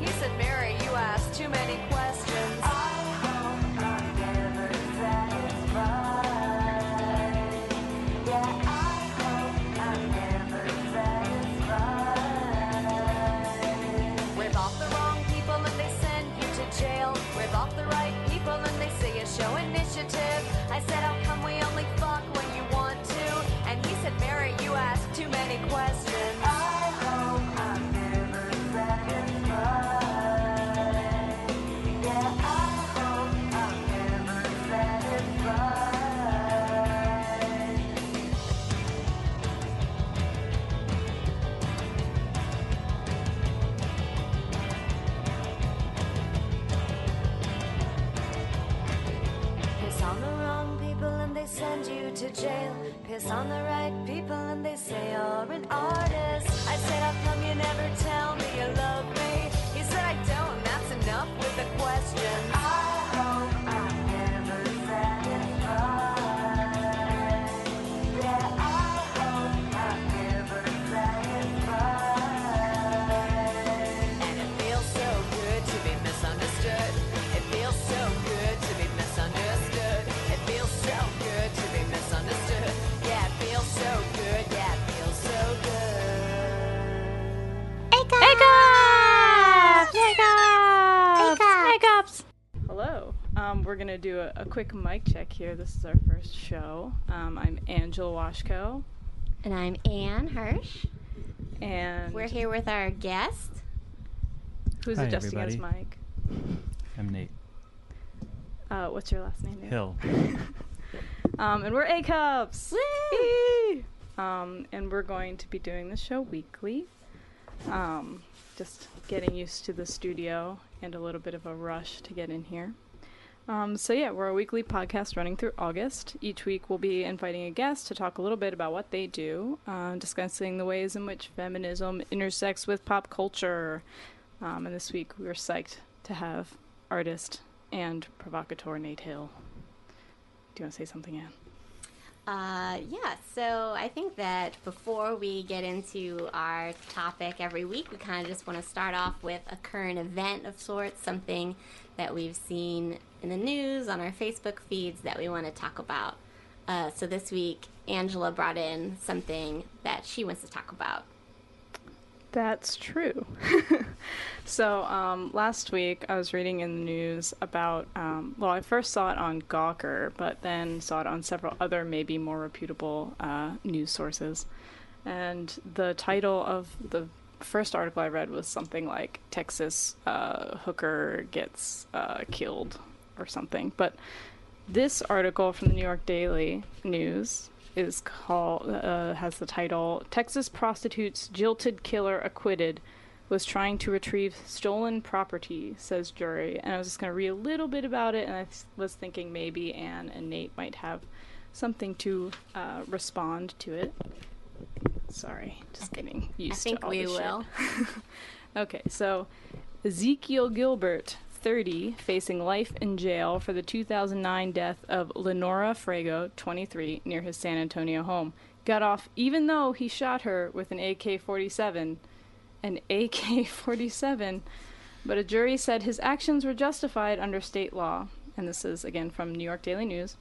He said, Mary, you asked too many questions. I hope I'm never satisfied. Yeah, I hope I'm never satisfied. Rip off the wrong people and they send you to jail. Rip off the right people and they say you show initiative. I said, how come we only fuck when you want to? And he said, Mary, you asked too many questions. I hope I'm never satisfied. Yeah, I hope I'm never satisfied. Piss on the wrong people and they send you to jail. Piss on the right people and they say you're an artist. I said, how come you never tell me you love me? He said, I don't, and that's enough with the question. I hope I'm never satisfied. Yeah, I hope I'm never satisfied. And it feels so good to be misunderstood. It feels so good to be misunderstood. It feels so good to be misunderstood. Yeah, it feels so good. Yeah, it feels so Makeups! Hello. We're going to do a quick mic check here. This is our first show. I'm Angela Washko. And I'm Ann Hirsch. And We're here with our guest. who's Hi, adjusting his everybody. mic? I'm Nate What's your last name? Nate? Hill. And we're A-Cups! Woo! And we're going to be doing the show weekly. Just getting used to the studio and a little bit of a rush to get in here. So yeah, we're a weekly podcast running through August. Each week we'll be inviting a guest to talk a little bit about what they do, discussing the ways in which feminism intersects with pop culture. And this week we were psyched to have artist and provocateur Nate Hill. Do you want to say something, Anne? Yeah, so I think that before we get into our topic every week, we kind of just want to start off with a current event of sorts, something that we've seen in the news, on our Facebook feeds that we want to talk about. So this week, Angela brought in something that she wants to talk about. That's true. So last week I was reading in the news about, well, I first saw it on Gawker, but then saw it on several other maybe more reputable news sources. And the title of the first article I read was something like Texas hooker gets killed or something. But this article from the New York Daily News is called, has the title, Texas Prostitute's Jilted Killer Acquitted, was trying to retrieve stolen property, says jury. And I was just going to read a little bit about it, and I was thinking maybe Anne and Nate might have something to respond to it. Sorry, just getting used to all this shit. I think we will. Okay, so Ezekiel Gilbert, 30, facing life in jail for the 2009 death of Lenora Frago, 23, near his San Antonio home. Got off even though he shot her with an AK-47. An AK-47. But a jury said his actions were justified under state law. And this is, again, from New York Daily News.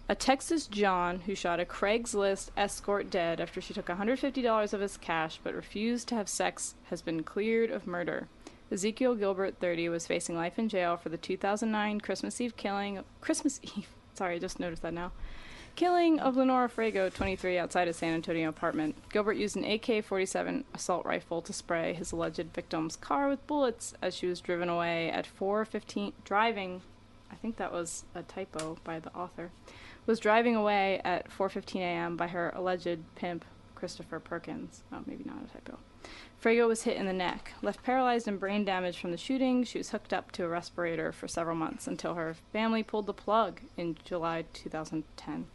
A Texas John who shot a Craigslist escort dead after she took $150 of his cash but refused to have sex has been cleared of murder. Ezekiel Gilbert, 30, was facing life in jail for the 2009 Christmas Eve killing... Sorry, I just noticed that now. Killing of Lenora Frago, 23, outside his San Antonio apartment. Gilbert used an AK-47 assault rifle to spray his alleged victim's car with bullets as she was driven away at 4:15... Driving... I think that was a typo by the author. Was driving away at 4:15 a.m. by her alleged pimp, Christopher Perkins. Oh, maybe not a typo. Frago was hit in the neck. Left paralyzed and brain damaged from the shooting, she was hooked up to a respirator for several months until her family pulled the plug in July 2010.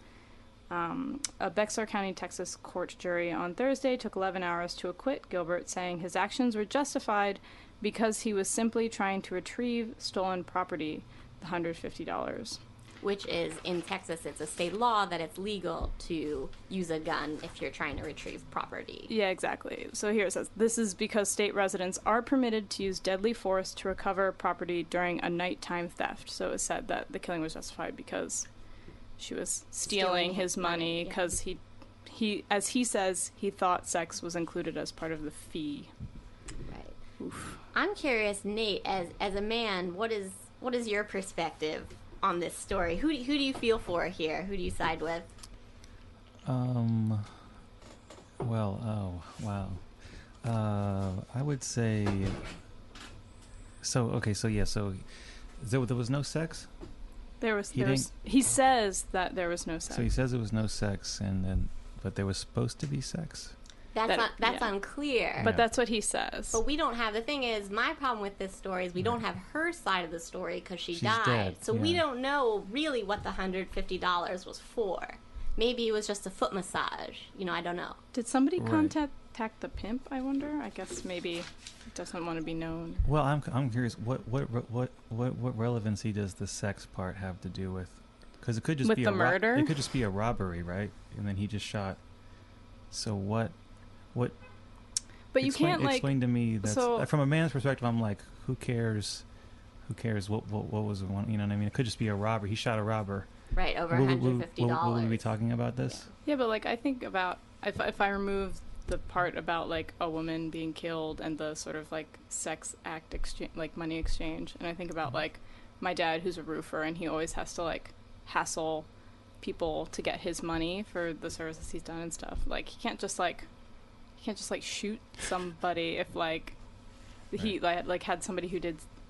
A Bexar County, Texas court jury on Thursday took 11 hours to acquit Gilbert, saying his actions were justified because he was simply trying to retrieve stolen property, the $150. which is in Texas, it's a state law that it's legal to use a gun if you're trying to retrieve property. Yeah, exactly. So here it says, this is because state residents are permitted to use deadly force to recover property during a nighttime theft. So it said that the killing was justified because she was stealing his money because he, as he says, he thought sex was included as part of the fee. Right. Oof. I'm curious, Nate, as a man, what is your perspective on this story? Who do you feel for here? Who do you side with? Well, oh, wow. I would say... So there was no sex? He says that there was no sex. So he says there was no sex, but there was supposed to be sex? That's unclear. But that's what he says. But we don't have, the thing is, my problem with this story is we don't have her side of the story because she's died. Dead, so we don't know really what the $150 was for. Maybe it was just a foot massage. I don't know. Did somebody contact the pimp, I wonder? I guess maybe it doesn't want to be known. Well, I'm curious, what relevancy does the sex part have to do with? Because it could just be the murder. It could just be a robbery, right? And then he just shot. So what? But you can't explain to me that from a man's perspective. I'm like, who cares? Who cares? What was the one? You know what I mean? It could just be a robber. He shot a robber. Right, over $150. Will we be talking about this? Yeah, but I think about if I remove the part about a woman being killed and the sort of sex act exchange, money exchange, and I think about my dad who's a roofer and he always has to hassle people to get his money for the services he's done and stuff. He can't just shoot somebody if he had somebody who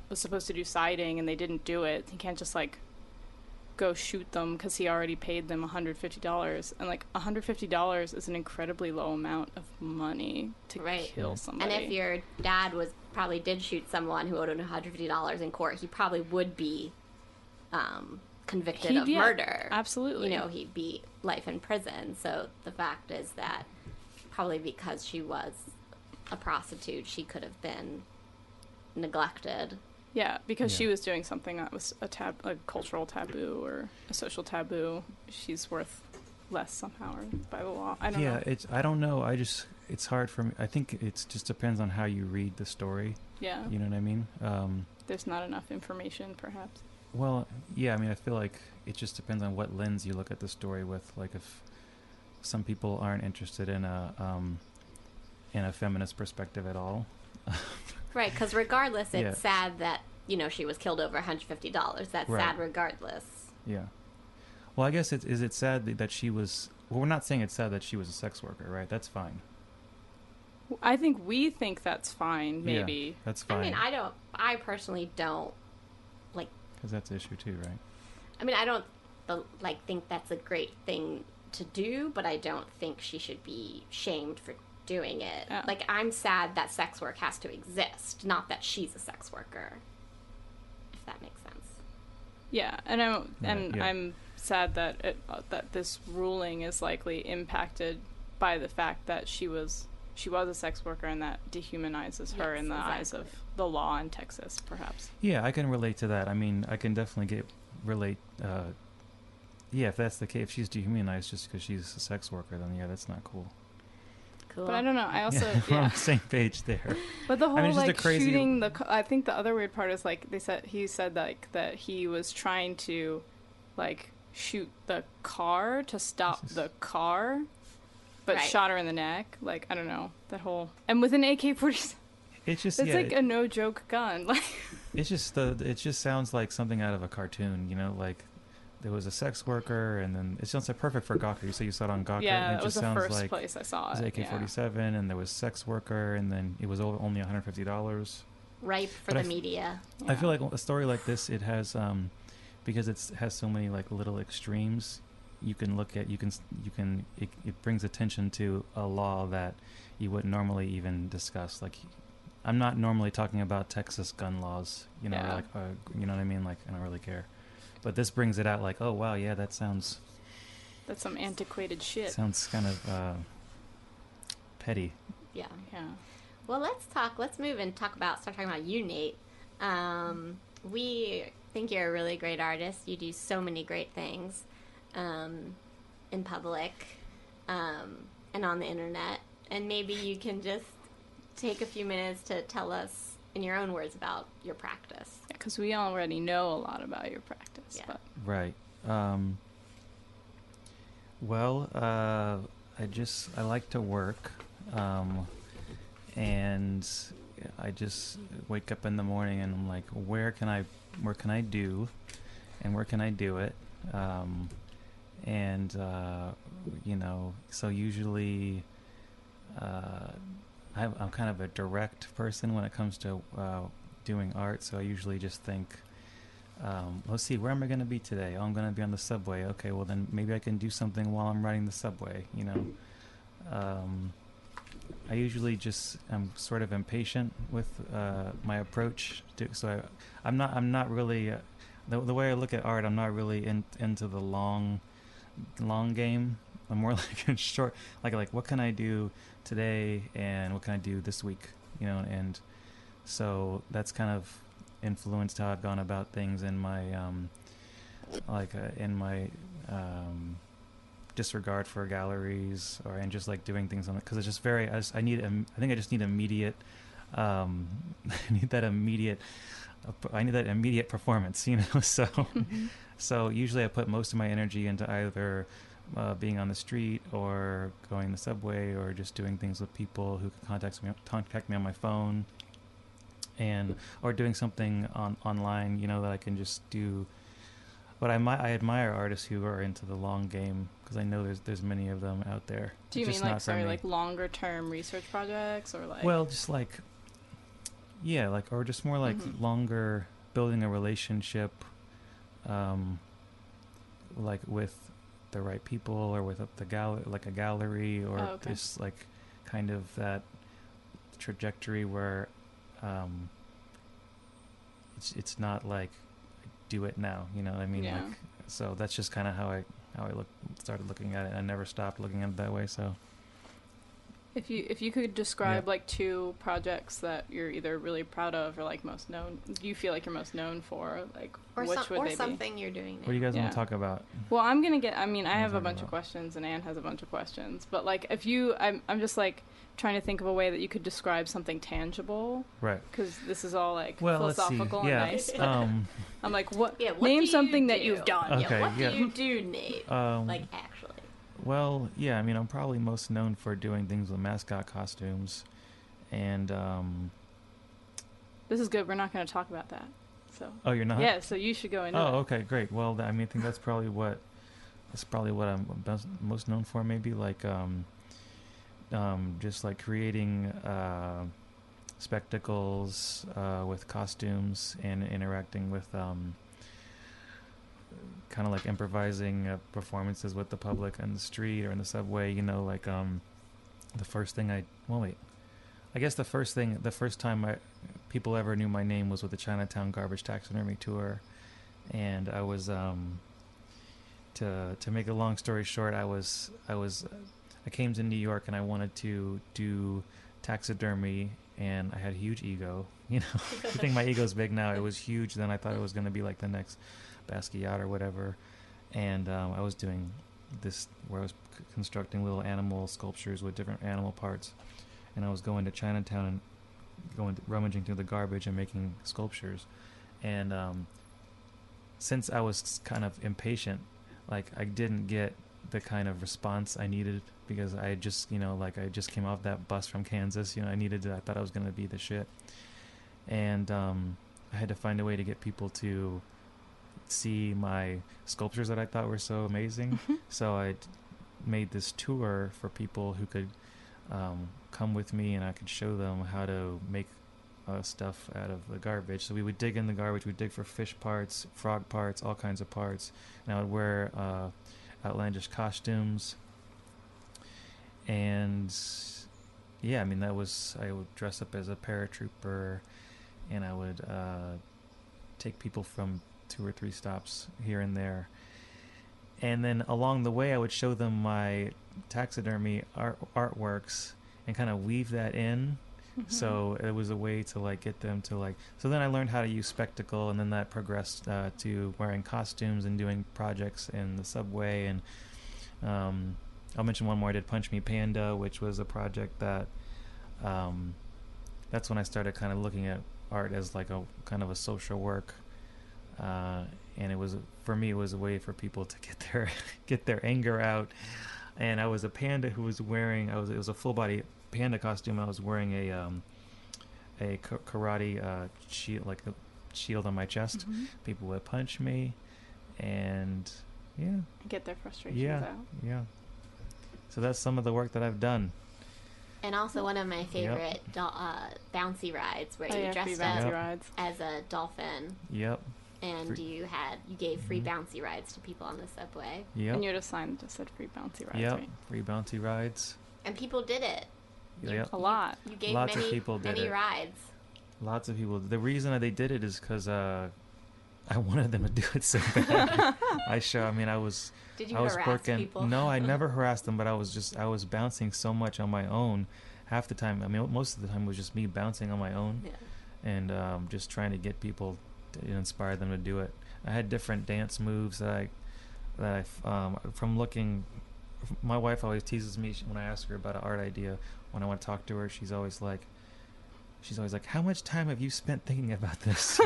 was supposed to do siding and they didn't do it. He can't just go shoot them because he already paid them $150, and $150 is an incredibly low amount of money to kill somebody. And if your dad probably did shoot someone who owed him $150 in court, he probably would be convicted of murder. Absolutely. He'd be life in prison. So the fact is that probably because she was a prostitute, she could have been neglected. Yeah, because she was doing something that was a cultural taboo or a social taboo. She's worth less somehow or by the law. I don't know. Yeah, I don't know. It's hard for me. I think it just depends on how you read the story. Yeah. You know what I mean? There's not enough information, perhaps. Well, yeah, I mean, I feel like it just depends on what lens you look at the story with. If some people aren't interested in a feminist perspective at all. Right, because regardless, it's sad that, she was killed over $150. That's sad regardless. Yeah. Well, I guess is it sad that she was... Well, we're not saying it's sad that she was a sex worker, right? That's fine. I think we think that's fine, maybe. Yeah, that's fine. I mean, I personally don't, Because that's the issue too, right? I mean, I don't, think that's a great thing to do, but I don't think she should be shamed for doing it. Oh. I'm sad that sex work has to exist, not that she's a sex worker. If that makes sense. Yeah, and I'm sad that that this ruling is likely impacted by the fact that she was a sex worker, and that dehumanizes her in the eyes of the law in Texas, perhaps. Yeah, I can relate to that. I mean, I can definitely relate. Yeah, if that's the case, if she's dehumanized just because she's a sex worker, then that's not cool. Cool. But I don't know. I also we're on the same page there. But the whole shooting I think the other weird part is he said that he was trying to shoot the car to stop the car, but shot her in the neck. I don't know, that whole, and with an AK-47. It's just a no joke gun. It just sounds like something out of a cartoon. There was a sex worker, and then it sounds perfect for Gawker. You say you saw it on Gawker. Yeah, and it was the first place I saw it. It was AK-47, and there was sex worker, and then it was only $150. Ripe for the media. I feel like a story like this, it has, because it has so many little extremes. You can look at, it brings attention to a law that you wouldn't normally even discuss. I'm not normally talking about Texas gun laws. You know what I mean? I don't really care. But this brings it out oh, wow, yeah, that's some antiquated shit. Sounds kind of petty. Yeah. Yeah. Well, let's move and start talking about you, Nate. We think you're a really great artist. You do so many great things in public and on the internet. And maybe you can just take a few minutes to tell us in your own words about your practice. Because we already know a lot about your practice. Yeah. But. Right. Well, I like to work, and I just wake up in the morning and I'm like, where can I do, and where can I do it? So usually, I'm kind of a direct person when it comes to doing art. So I usually just think, let's see, where am I going to be today? Oh, I'm going to be on the subway. Okay, well then maybe I can do something while I'm riding the subway, I usually I'm sort of impatient with my approach. I'm not really, the way I look at art, I'm not really into the long game. I'm more like in short, like what can I do today and what can I do this week, and so that's kind of influenced how I've gone about things in my disregard for galleries and just like doing things on it, because it's just I think I just need immediate I need that immediate performance, so so usually I put most of my energy into either being on the street or going the subway or just doing things with people who can contact me on my phone, or doing something online, that I can just do. But I admire artists who are into the long game, because I know there's many of them out there. Do you mean like longer term research projects, or like? Well, just like, yeah, like, or just more like longer, building a relationship, like with the right people or with like a gallery, or just like kind of that trajectory where it's not like do it now, you know what I mean? Yeah. Like, so that's just kind of how I started looking at it. I never stopped looking at it that way. So if you could describe like two projects that you're either really proud of or like most known, do you feel like you're most known for, like, which would they be? Or something you're doing now. What do you guys want to talk about? Well, I have a bunch of questions and Anne has a bunch of questions, but like I'm just like trying to think of a way that you could describe something tangible, right? Because this is all like Let's philosophical see. and nice. I'm like, what name something that you've done. Okay, what do you do, Nate? Like, actually. Well, yeah, I mean, I'm probably most known for doing things with mascot costumes, and this is good. We're not going to talk about that. So. Oh, you're not? Yeah, so you should go into it. Oh, okay, great. Well, I think that's probably what I'm most known for. Maybe like just like creating spectacles with costumes and interacting with kind of like improvising performances with the public on the street or in the subway, like the first time people ever knew my name was with the Chinatown Garbage Taxidermy Tour. And I was to make a long story short, I came to New York and I wanted to do taxidermy, and I had a huge ego. I think my ego's big now. It was huge then. I thought it was going to be like the next Basquiat or whatever, and I was doing this where I was constructing little animal sculptures with different animal parts, and I was going to Chinatown and rummaging through the garbage and making sculptures, and since I was kind of impatient, like I didn't get the kind of response I needed, because I just I just came off that bus from Kansas. I thought I was going to be the shit, and I had to find a way to get people to see my sculptures that I thought were so amazing. So I made this tour for people who could come with me, and I could show them how to make stuff out of the garbage. So we would dig in the garbage. We'd dig for fish parts, frog parts, all kinds of parts, and I would wear outlandish costumes. And yeah, I would dress up as a paratrooper, and I would take people from 2 or 3 stops here and there, and then along the way I would show them my taxidermy artworks and kind of weave that in So it was a way to like get them to like. So then I learned how to use spectacle, and then that progressed to wearing costumes and doing projects in the subway. And I'll mention one more. I did Punch Me Panda, which was a project that that's when I started kind of looking at art as like a kind of a social work. And it was, for me, it was a way for people to get their anger out. And I was a panda who was wearing, it was a full body panda costume. I was wearing a karate shield, like a shield on my chest. Mm-hmm. People would punch me, and Get their frustrations out. Yeah. So that's some of the work that I've done. And also one of my favorite bouncy rides where you dressed bouncy up rides. as a dolphin. Yep. And you gave free bouncy rides to people on the subway. Yep. And you had a sign that just said free bouncy rides, Yep. right? Free bouncy rides. And people did it. Yep. A lot. You gave Lots of many, people did many it. rides. Lots of people. The reason that they did it is because I wanted them to do it so bad. I was Did you I was harass working. people? No, I never harassed them, but I was bouncing so much on my own. Half the time, most of the time it was just me bouncing on my own, and just trying to get people to inspire them to do it. I had different dance moves that I from looking. My wife always teases me when I ask her about an art idea. When I want to talk to her, she's always like, how much time have you spent thinking about this?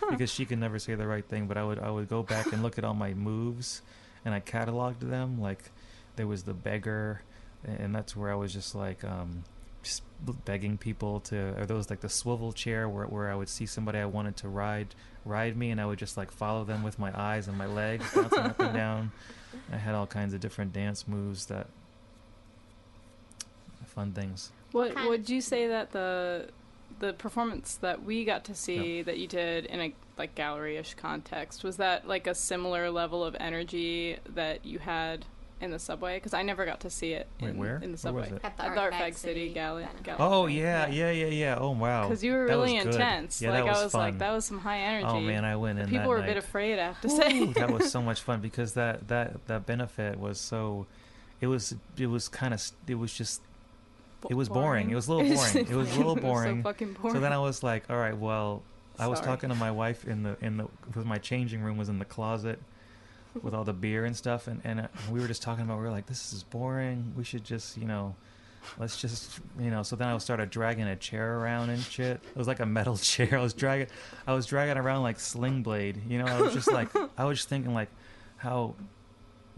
Because she can never say the right thing. But I would go back and look at all my moves, and I cataloged them. Like there was the beggar, and that's where I was just like just begging people to, or there was like the swivel chair where I would see somebody I wanted to ride me, and I would just like follow them with my eyes and my legs bouncing up and down. I had all kinds of different dance moves, that fun things. What would you say that the performance that we got to see that you did in a like gallery-ish context, was that like a similar level of energy that you had in the subway? Because I never got to see it in the subway. Where was it? At the At Art the Artfag City Gallery. Oh yeah. Oh wow. Because you were That was really good. intense. Yeah, like that was I was fun. like, that was some high energy. Oh man, I went in. People that were a night. bit afraid, I have to say. That was so much fun because that benefit was so. It was boring. It was a little boring. It was a little boring. So fucking boring. So then I was like, all right, well, I was Sorry. talking to my wife because my changing room was in the closet with all the beer and stuff, and we were just talking about, we were like, this is boring. We should just, let's just, so then I started dragging a chair around and shit. It was like a metal chair. I was dragging around like Sling Blade. I was just like, I was just thinking like how,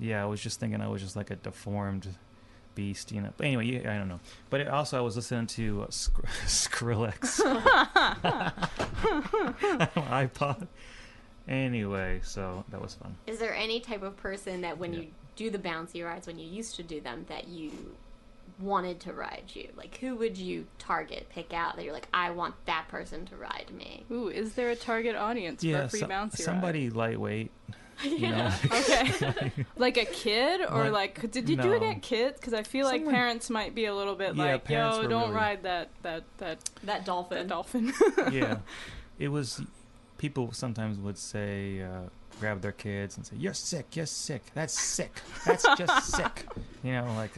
I was just thinking I was just like a deformed beast, But anyway, I don't know. But also I was listening to Skrillex on iPod. Anyway, so that was fun. Is there any type of person that when you do the bouncy rides, when you used to do them, that you wanted to ride you? Like, who would you pick out that you're like, I want that person to ride me? Ooh, is there a target audience for a free bouncy somebody ride? lightweight. Okay. Like a kid, or like did you do it at kids? Because I feel like parents might be a little bit like, yo, don't ride that dolphin. That dolphin. Yeah, it was. People sometimes would say, grab their kids and say, "You're sick. That's sick. That's just sick." And I'm like,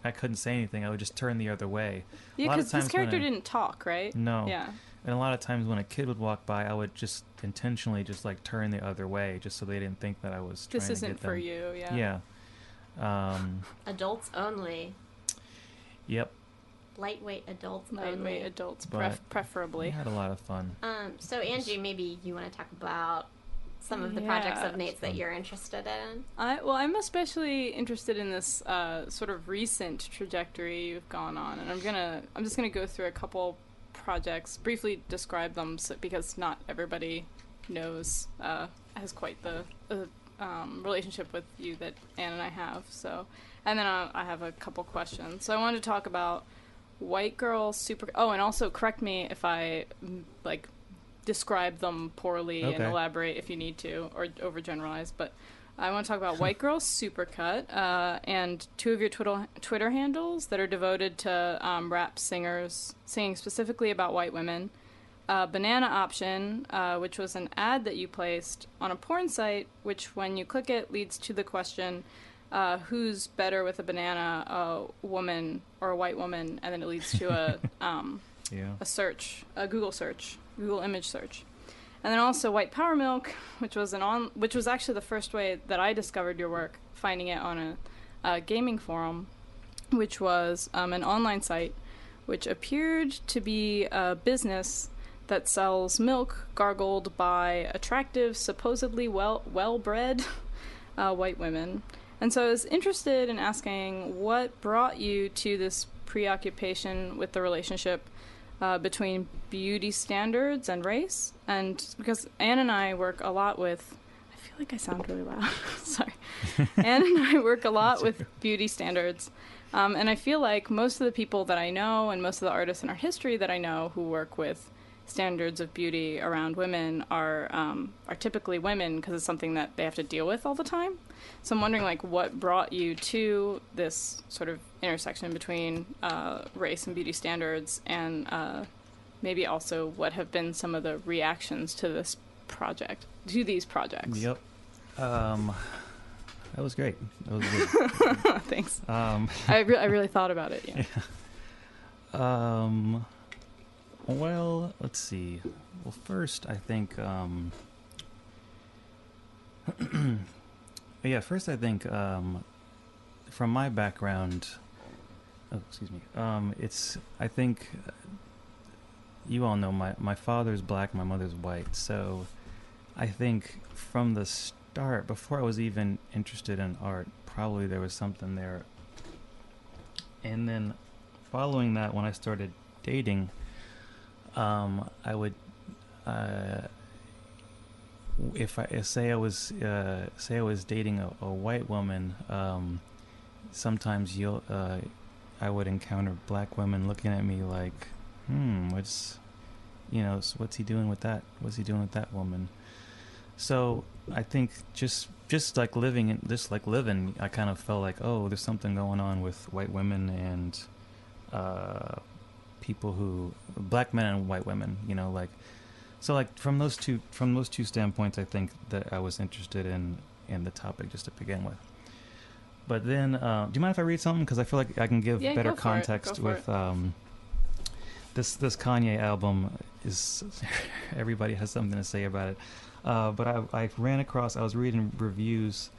I couldn't say anything. I would just turn the other way. Yeah, because this character didn't talk, right? No. Yeah. And a lot of times when a kid would walk by, I would just intentionally just like turn the other way, just so they didn't think that I was trying to get them. This isn't for you. Yeah. Yeah. Adults only. Yep. Lightweight adults Lightweight only. adults, But preferably. We had a lot of fun. So Angie, maybe you want to talk about some of the projects of Nate's that you're interested in. I'm especially interested in this sort of recent trajectory you've gone on, and I'm just gonna go through a couple projects, briefly describe them, because not everybody knows has quite the relationship with you that Anne and I have. So, and then I have a couple questions. So I wanted to talk about White Girl Super. Oh, and also correct me if I like describe them poorly and elaborate if you need to, or overgeneralize. But I want to talk about White Girl Supercut and two of your Twitter handles that are devoted to rap singers singing specifically about white women. Banana Option, which was an ad that you placed on a porn site, which when you click it leads to the question, who's better with a banana, a woman or a white woman, and then it leads to a Google search, Google image search. And then also White Power Milk, which was actually the first way that I discovered your work, finding it on a gaming forum, which was an online site which appeared to be a business that sells milk gargled by attractive, supposedly well-bred white women. And so I was interested in asking what brought you to this preoccupation with the relationship between beauty standards and race. And because Anne and I work a lot with, I feel like I sound really loud, sorry. Anne and I work a lot with beauty standards. And I feel like most of the people that I know and most of the artists in art history that I know who work with standards of beauty around women are typically women because it's something that they have to deal with all the time. So I'm wondering, like, what brought you to this sort of intersection between race and beauty standards, and maybe also what have been some of the reactions to these projects. Yep. That was great. That was good. Thanks. I really thought about it. Yeah. Well, let's see. Well, first, I think. From my background. Oh, excuse me. I think you all know my father's black, my mother's white. So, I think from the start, before I was even interested in art, probably there was something there. And then, following that, when I started dating. I would, if I say I was dating a white woman, sometimes I would encounter black women looking at me like, what's he doing with that? What's he doing with that woman? So I think just like living, I kind of felt like, oh, there's something going on with white women and, people who, black men and white women, from those two standpoints, I think that I was interested in the topic just to begin with. But then, do you mind if I read something? Because I feel like I can give better context with this Kanye album. Is everybody has something to say about it? But I ran across. I was reading reviews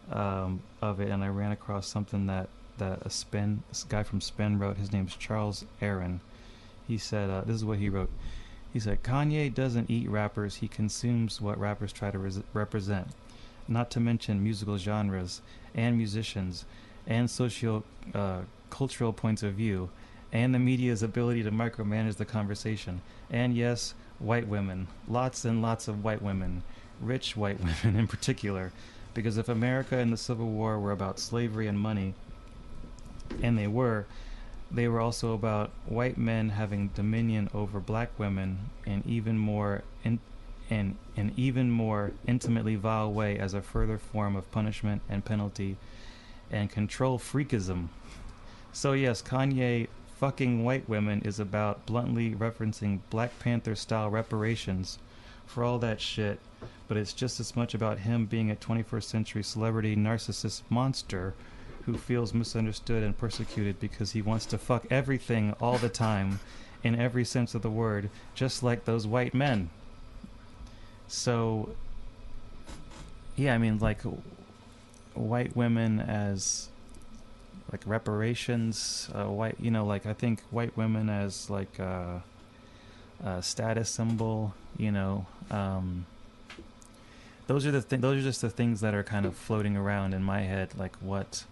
of it, and I ran across something that this guy from Spin wrote. His name's Charles Aaron. He said, this is what he wrote. He said, Kanye doesn't eat rappers, he consumes what rappers try to represent, not to mention musical genres and musicians and cultural points of view and the media's ability to micromanage the conversation. And yes, white women, lots and lots of white women, rich white women in particular, because if America and the Civil War were about slavery and money, and they were also about white men having dominion over black women in even more intimately vile way as a further form of punishment and penalty and control freakism. So yes, Kanye fucking white women is about bluntly referencing Black Panther style reparations for all that shit, but it's just as much about him being a 21st century celebrity narcissist monster who feels misunderstood and persecuted because he wants to fuck everything all the time in every sense of the word, just like those white men. So, yeah, I mean, like, white women as, like, reparations, I think white women as, like, a status symbol, those are just the things that are kind of floating around in my head, like, what...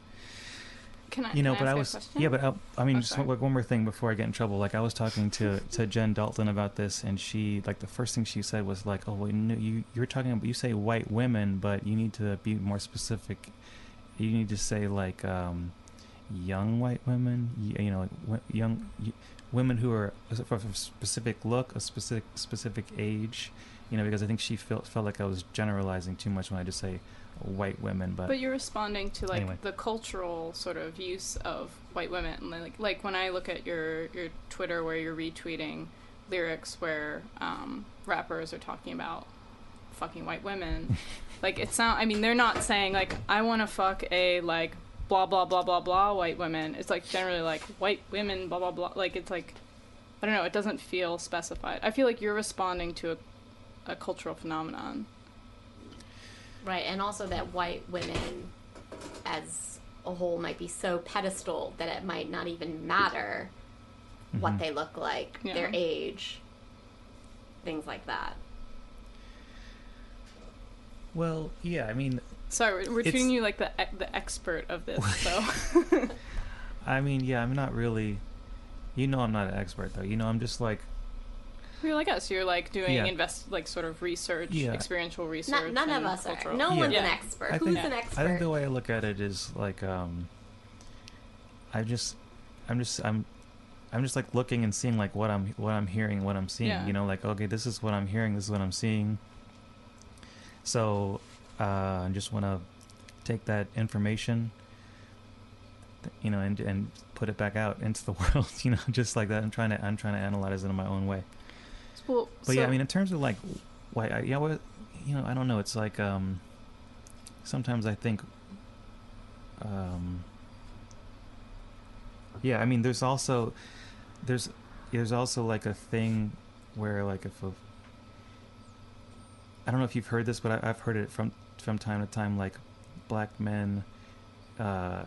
Can I ask a question? Yeah, but just one more thing before I get in trouble. Like, I was talking to Jen Dalton about this, and she, like, the first thing she said was like, "Oh, well, you're talking about, you say white women, but you need to be more specific. You need to say like young white women, young women who are from a specific look, a specific age, because I think she felt like I was generalizing too much when I just say." White women, but you're responding to like anyway. The cultural sort of use of white women, like when I look at your Twitter where you're retweeting lyrics where rappers are talking about fucking white women, like they're not saying like I want to fuck a like blah blah blah blah blah white women. It's like generally like white women blah blah blah, like it's like I don't know, it doesn't feel specified. I feel like you're responding to a cultural phenomenon. Right, and also that white women as a whole might be so pedestal that it might not even matter what they look like, their age, things like that. Well, yeah, I mean... Sorry, we're treating you like the expert of this, so... I mean, yeah, I'm not really... I'm not an expert, though. I'm just like... You're like us. You're like doing sort of research, Yeah. experiential research. None of us are. No one's an expert. Who's an expert? I think the way I look at it is like, I'm just like looking and seeing like what I'm hearing, what I'm seeing. Yeah. Like, okay, this is what I'm hearing, this is what I'm seeing. So, I just want to take that information, and put it back out into the world. Just like that. I'm trying to analyze it in my own way. Well, But yeah, I mean, in terms of like, why, I don't know. It's like, sometimes I think, yeah, I mean, there's also like a thing where like I don't know if you've heard this, but I've heard it from time to time, like black men, they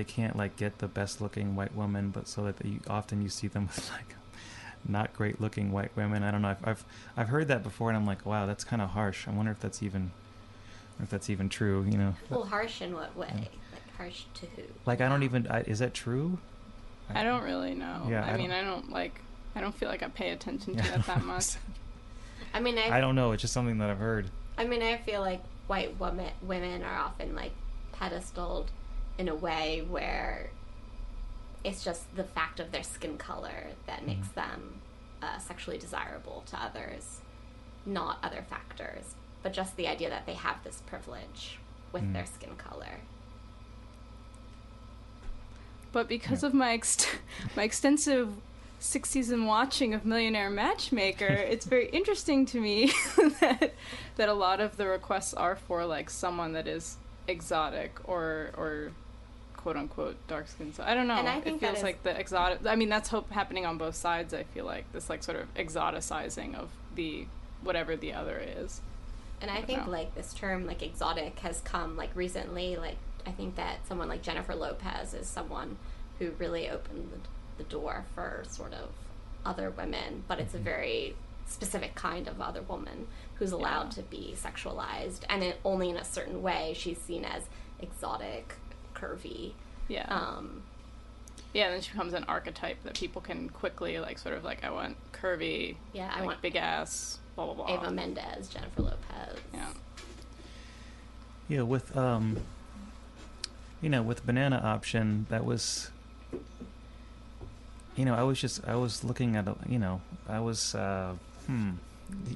can't like get the best looking white woman, but so that often you see them with like not great looking white women. I don't know. I've heard that before, and I'm like, wow, that's kind of harsh. I wonder if that's even true. Well, harsh in what way? Yeah. Like harsh to who? Like I don't even. Is that true? I don't really know. Yeah, I don't feel like I pay attention to it that much. I mean, I don't know. It's just something that I've heard. I mean, I feel like white women are often like pedestaled in a way where it's just the fact of their skin color that makes them sexually desirable to others, not other factors, but just the idea that they have this privilege with their skin color. But because of my extensive 6-season watching of Millionaire Matchmaker, it's very interesting to me that a lot of the requests are for like someone that is exotic or quote unquote dark skin. So I don't know. And I think it feels like the exotic. I mean, that's happening on both sides. I feel like this like sort of exoticizing of the whatever the other is. And I think like this term like exotic has come like recently. Like I think that someone like Jennifer Lopez is someone who really opened the door for sort of other women, but it's a very specific kind of other woman who's allowed to be sexualized, and only in a certain way. She's seen as exotic, curvy. Yeah. Yeah, and then she becomes an archetype that people can quickly like sort of like, I want curvy. Yeah, like, I want big ass. Blah blah blah. Eva Mendes, Jennifer Lopez. Yeah. Yeah, with with banana option, that was. I was looking at,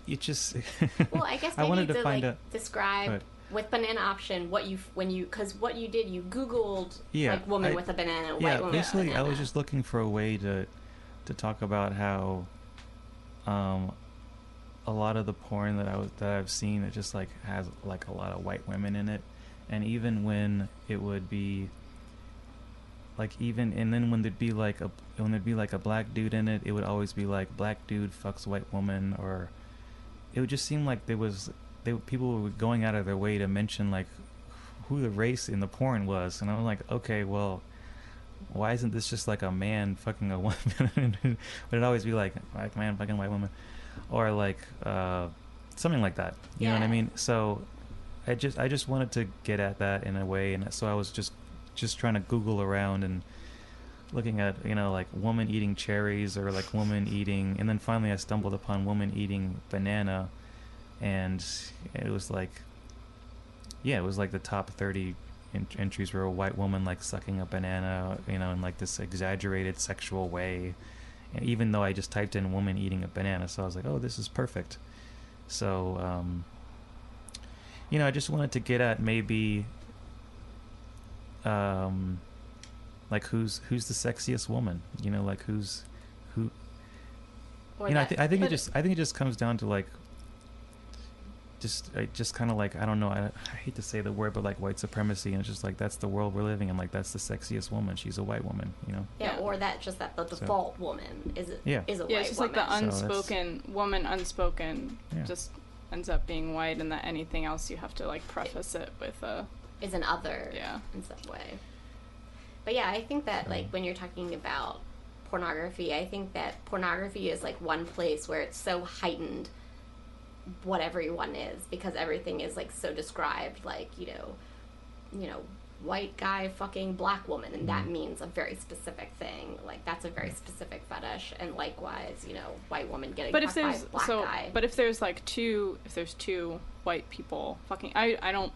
it just. Well, I guess maybe I wanted to like find describe with banana option because what you did, you Googled like woman with a banana, white woman basically, with a banana. I was just looking for a way to talk about how, a lot of the porn that I've seen, it just like has like a lot of white women in it, and even when it would be. And then when there'd be like a black dude in it, it would always be like black dude fucks white woman, or it would just seem like people were going out of their way to mention like who the race in the porn was, and I'm like, okay, well, why isn't this just like a man fucking a woman? But it'd always be like black man fucking white woman, or like something like that. You know what I mean? So I just wanted to get at that in a way, and so I was just trying to Google around and looking at like woman eating cherries or like woman eating, and then finally I stumbled upon woman eating banana, and it was like the top 30 entries were a white woman like sucking a banana, in like this exaggerated sexual way, and even though I just typed in woman eating a banana, so I was like, oh, this is perfect. So I just wanted to get at maybe like who's the sexiest woman, like who I think it just comes down to like just kind of like, I don't know, I hate to say the word, but like white supremacy, and it's just like, that's the world we're living in. Like, that's the sexiest woman. She's a white woman, you know? Yeah, or that the default woman is a Yeah, white it's just woman. like the unspoken unspoken Yeah. just ends up being white, and that anything else you have to like preface it with a is an other Yeah. in some way. But yeah, I think that like when you're talking about pornography, I think that pornography is like one place where it's so heightened what everyone is, because everything is like so described, like, you know, white guy fucking black woman, and that means a very specific thing. Like, that's a very specific fetish. And likewise, you know, white woman getting fucked by black guy. But if there's like two white people fucking, I don't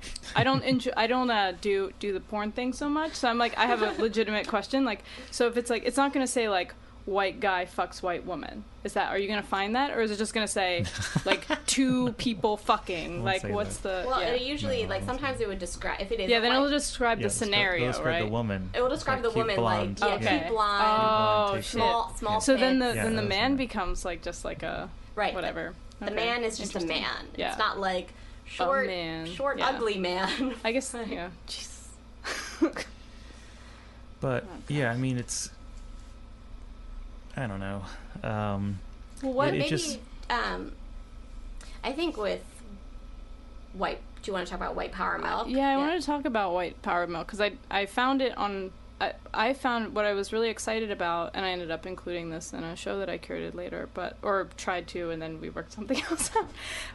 do the porn thing so much. So I'm like, I have a legitimate question. Like, so if it's like, it's not gonna say like white guy fucks white woman. Are you gonna find that, or is it just gonna say like two people fucking? Like, what's that. the? Well, Yeah. it usually like sometimes it would describe if it is. Yeah, then white, it'll describe the scenario, it'll describe right? the woman. it will describe the cute woman blonde. like Okay. cute blonde, Oh takes shit. small. So then tits. the that's man right. becomes like just like a Right. whatever. The Okay. man is just a Interesting. man. Yeah. It's not like short, man. short, Yeah. ugly man. I guess yeah. Jesus. But Oh, yeah, I mean, it's, I don't know. Well, what it Maybe just- I think with white. Do you want to talk about white power milk? Yeah, I wanted to talk about white power milk because I found it on. I found what I was really excited about, and I ended up including this in a show that I curated later, or tried to, and then we worked something else out.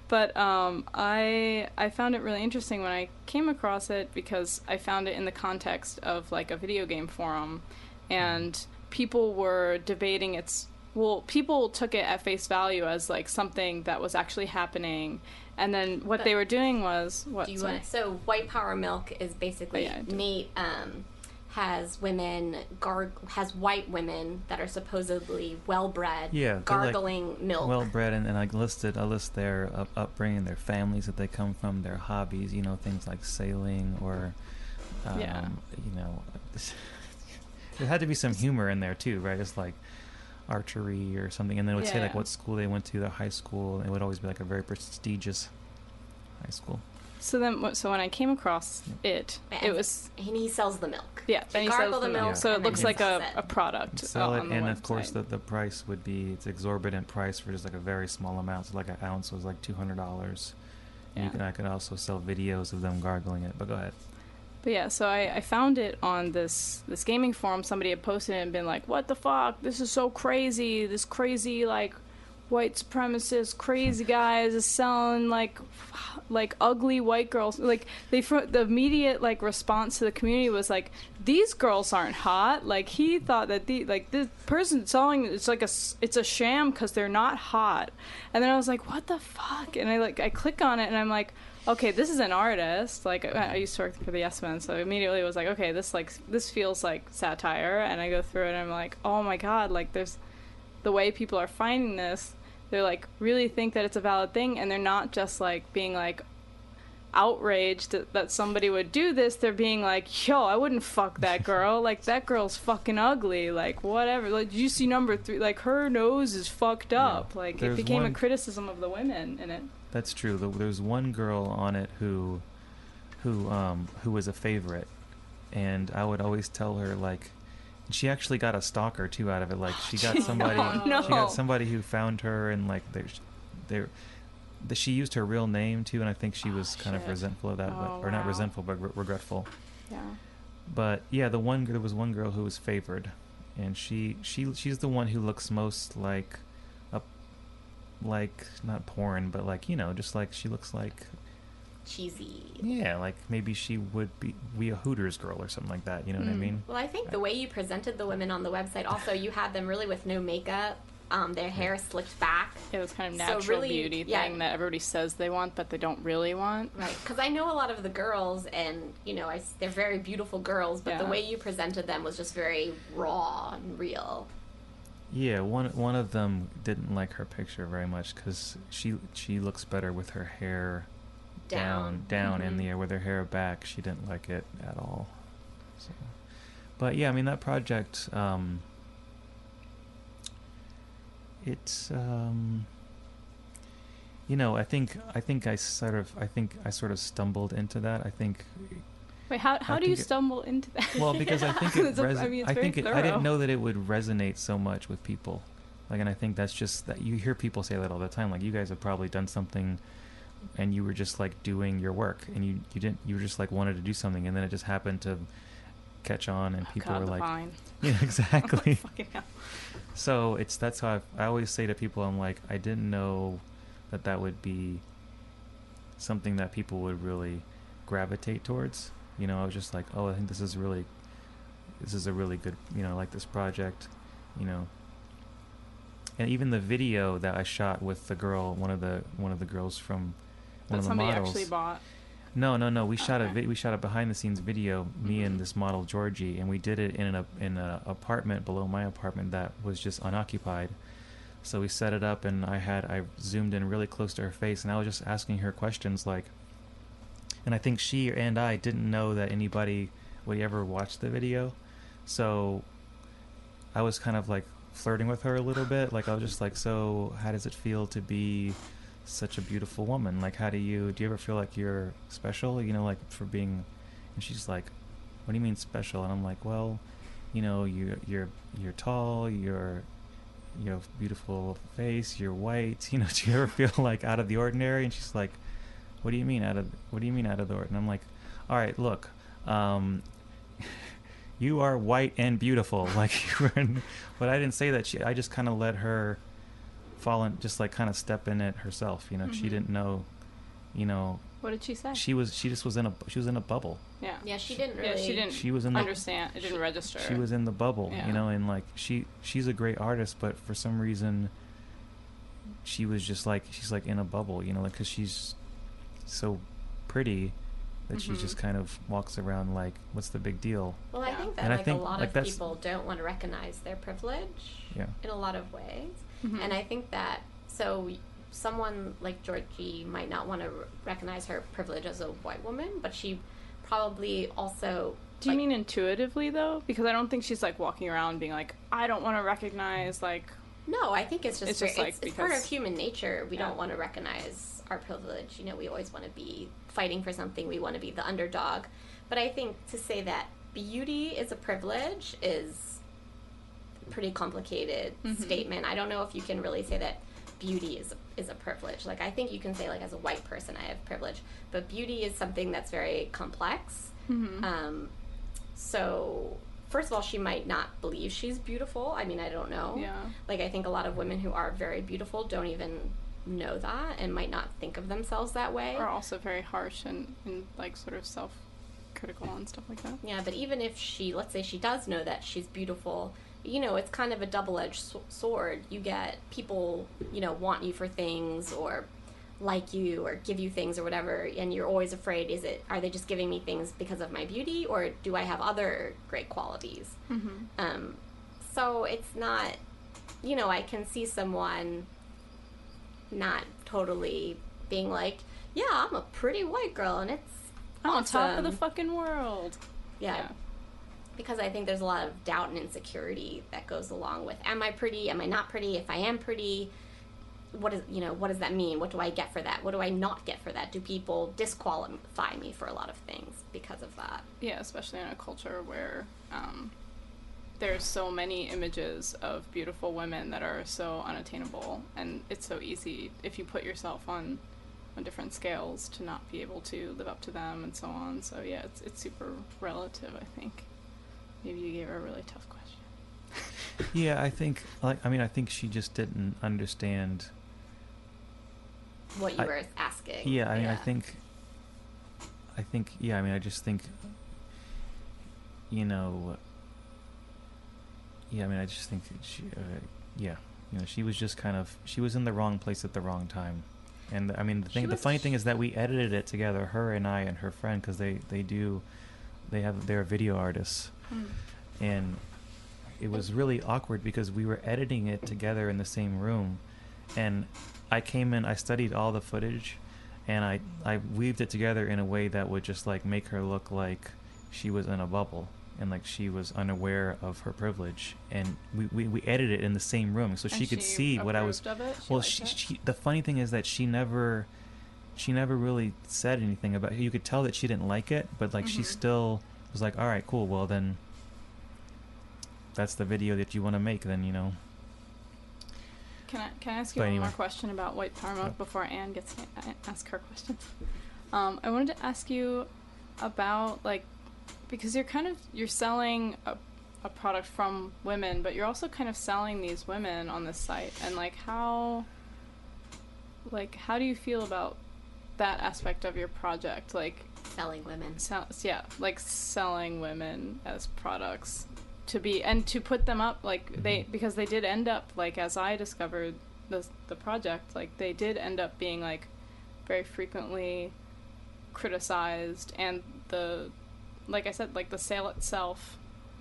But I found it really interesting when I came across it, because I found it in the context of like a video game forum, and people were debating its. Well, people took it at face value as like something that was actually happening, and then what they were doing was what. Do you sorry. want? So white power milk is basically Oh, yeah, Nate has has white women that are supposedly well bred, Yeah, they're, like, gargling milk. well bred, and I list their upbringing, their families that they come from, their hobbies, you know, things like sailing or, Yeah. you know, there had to be some humor in there too, right? It's like archery or something, and then it would say like Yeah. what school they went to, their high school, and it would always be like a very prestigious high school. So then, so when I came across it, And- it was and he sells the milk. yeah. They Then he gargle sells the milk, Yeah. So it and then looks he like sells a it. product. Sell it, on the and of course website. the price would be, it's exorbitant price for just like a very small amount. So like an ounce was like $200. And Yeah. I could also sell videos of them gargling it. But go ahead. But yeah, so I found it on this gaming forum. Somebody had posted it and been like, "What the fuck? This is so crazy. This crazy like white supremacist crazy guys is selling like ugly white girls." Like the immediate like response to the community was like, "These girls aren't hot." Like he thought that this person selling it's like it's a sham because they're not hot. And then I was like, "What the fuck?" And I click on it and I'm like, okay, this is an artist. Like I used to work for the Yes Men, so immediately it was like, okay, this feels like satire. And I go through it and I'm like, oh my god, like there's the way people are finding this. They're like really think that it's a valid thing, and they're not just like being like outraged that somebody would do this. They're being like, yo, I wouldn't fuck that girl. Like that girl's fucking ugly. Like whatever. Like did you see number 3? Like her nose is fucked up. Yeah. Like There's it became a one- criticism of the women in it. That's true. There's one girl on it who was a favorite, and I would always tell her like, she actually got a stalker too out of it. Like she got somebody, No. she got somebody who found her, and like she used her real name too, and I think she was kind of shit. resentful of that, Oh, or not wow. resentful, but regretful. Yeah. But yeah, there was one girl who was favored, and she's the one who looks most like like not porn, but like, you know, just like she looks like Cheesy. yeah, like maybe she would be a Hooters girl or something like that. You know what I mean? Well, I think the way you presented the women on the website, also you had them really with no makeup, their hair slicked back. Yeah, this kind of So natural really, beauty yeah. thing that everybody says they want, but they don't really want. Right, because I know a lot of the girls, and you know, they're very beautiful girls, but the Yeah. way you presented them was just very raw and real. Yeah, one of them didn't like her picture very much because she looks better with her hair down in the air. With her hair back, she didn't like it at all. So, but yeah, I mean that project, I think I sort of stumbled into that. I think. Wait, how do you stumble into that? Well, because I think it I didn't know that it would resonate so much with people. Like, and I think that's just that you hear people say that all the time. Like, you guys have probably done something, and you were just like doing your work, and you were just like wanted to do something, and then it just happened to catch on, and people were like, Vine. yeah, exactly. Fucking hell. So that's how I always say to people, I'm like, I didn't know that would be something that people would really gravitate towards. I was just like, oh, I think this is a really good, I like this project, And even the video that I shot with the girl, one of the girls from one of the models. Somebody actually bought. No. We shot a behind the scenes video, me and this model Georgie, and we did it in an apartment below my apartment that was just unoccupied. So we set it up, and I zoomed in really close to her face, and I was just asking her questions like. And I think she and I didn't know that anybody would ever watch the video. So I was kind of like flirting with her a little bit. Like, I was just like, so how does it feel to be such a beautiful woman? Like, do you ever feel like you're special, like for being, and she's like, what do you mean special? And I'm like, well, you're tall, you have a beautiful face, you're white, do you ever feel like out of the ordinary? And she's like, what do you mean out of the ordinary? And I'm like, all right, look, you are white and beautiful. Like, but I didn't say that. I just kind of let her fall in, just like kind of step in it herself. She didn't know, What did she say? She just was in a bubble. Yeah. Yeah, she didn't really. Yeah, she didn't. She was in understand. It didn't register. She was in the bubble, Yeah. And like she's a great artist, but for some reason, she was just like she's like in a bubble, like because she's so pretty that she just kind of walks around like, what's the big deal? Well, I think that a lot of people don't want to recognize their privilege in a lot of ways. And I think that someone like Georgie might not want to recognize her privilege as a white woman, but she probably also... Do you mean intuitively, though? Because I don't think she's like walking around being like, I don't want to recognize like... No, I think it's just it's part of human nature. We don't want to recognize our privilege. We always want to be fighting for something. We want to be the underdog. But I think to say that beauty is a privilege is a pretty complicated statement. I don't know if you can really say that beauty is a privilege. Like, I think you can say, like, as a white person, I have privilege. But beauty is something that's very complex. So... First of all, she might not believe she's beautiful. I mean, I don't know. Yeah. Like, I think a lot of women who are very beautiful don't even know that and might not think of themselves that way. Or also very harsh and like, sort of self-critical and stuff like that. Yeah, but even if let's say she does know that she's beautiful, it's kind of a double-edged sword. You get people, want you for things or like you or give you things or whatever, and you're always afraid, are they just giving me things because of my beauty, or do I have other great qualities? So it's not, I can see someone not totally being like, yeah, I'm a pretty white girl and it's I'm awesome. on top of the fucking world. Yeah. Because I think there's a lot of doubt and insecurity that goes along with, am I pretty, am I not pretty, if I am pretty, what does that mean? What do I get for that? What do I not get for that? Do people disqualify me for a lot of things because of that? Yeah, especially in a culture where there's so many images of beautiful women that are so unattainable, and it's so easy if you put yourself on different scales to not be able to live up to them and so on. So yeah, it's super relative, I think. Maybe you gave her a really tough question. Yeah, I think she just didn't understand what you were asking. Yeah, I mean, I think, I just think, I just think she was just kind of, she was in the wrong place at the wrong time. And I mean, the funny thing is that we edited it together, her and I and her friend, because they're video artists. And it was really awkward because we were editing it together in the same room, and I came in, I studied all the footage, and I weaved it together in a way that would just like make her look like she was in a bubble, and like she was unaware of her privilege, and we edited it in the same room so she could see what I was. Of it? Well, she the funny thing is that she never really said anything about it. You could tell that she didn't like it, but like she still was like, all right, cool, well then that's the video that you want to make, then, you know. Can I ask you one more question about white power mode before Anne gets to ask her questions? I wanted to ask you about, like, because you're selling a product from women, but you're also kind of selling these women on this site, and like how do you feel about that aspect of your project, like Selling women. Like selling women as products to put them up, like because they did end up, like, as I discovered the project, like they did end up being like very frequently criticized, and like I said, like the sale itself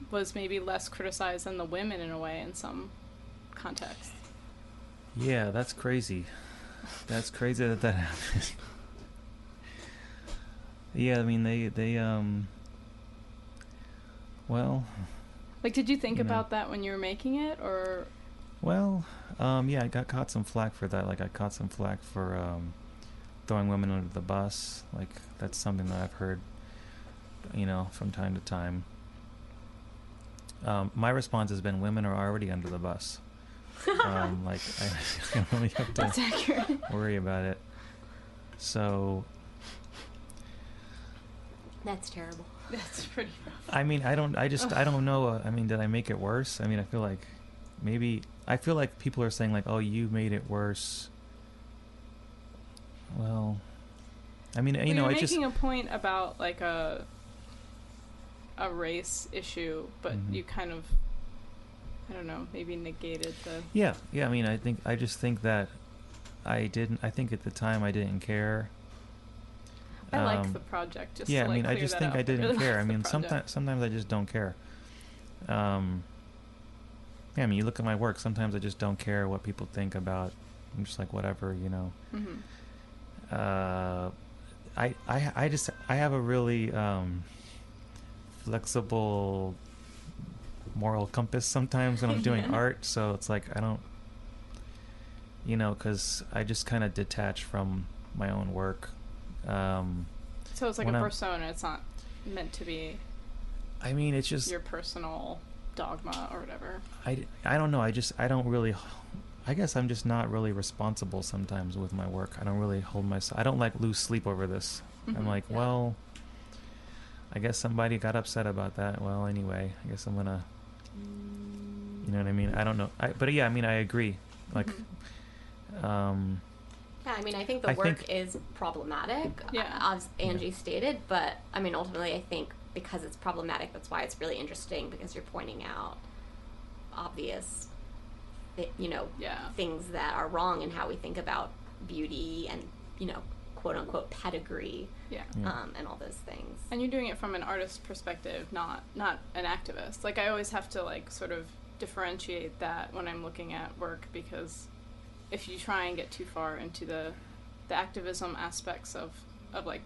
was maybe less criticized than the women in a way in some contexts. Yeah, that's crazy. That's crazy that happened. Yeah, I mean they well, like, did you think about that when you were making it, or? Well, yeah, I caught some flack for that. Like, I caught some flack for throwing women under the bus. Like, that's something that I've heard, you know, from time to time. My response has been, women are already under the bus. Like, I don't really have to worry about it. So. That's terrible. That's pretty rough. I mean, I don't know. I mean, did I make it worse? I mean, I feel like people are saying like, oh, you made it worse. Well, I mean, you know, you're making a point about like a race issue, but you kind of, I don't know, maybe negated the. Yeah. I mean, I just think that I think at the time I didn't care. I like the project. Just yeah, to, I mean, like, I just think I didn't really care. like I mean, project. sometimes I just don't care. Yeah, I mean, you look at my work. Sometimes I just don't care what people think about. I'm just like, whatever, you know. I have a really flexible moral compass sometimes when I'm doing art. So it's like I don't, you know, because I just kind of detach from my own work. So it's like a persona. It's not meant to be. I mean, it's just your personal dogma or whatever. I don't know. I don't really. I guess I'm just not really responsible sometimes with my work. I don't really hold myself. I don't like lose sleep over this. I'm like, well, I guess somebody got upset about that. Well, anyway, I guess I'm gonna. You know what I mean? I don't know. But yeah, I mean, I agree. Like, yeah, I mean, I think the work is problematic, as Angie stated, but, I mean, ultimately, I think because it's problematic, that's why it's really interesting, because you're pointing out obvious, you know, things that are wrong in how we think about beauty and, you know, quote-unquote pedigree, and all those things. And you're doing it from an artist perspective, not an activist. Like, I always have to, like, sort of differentiate that when I'm looking at work, because if you try and get too far into the activism aspects of like,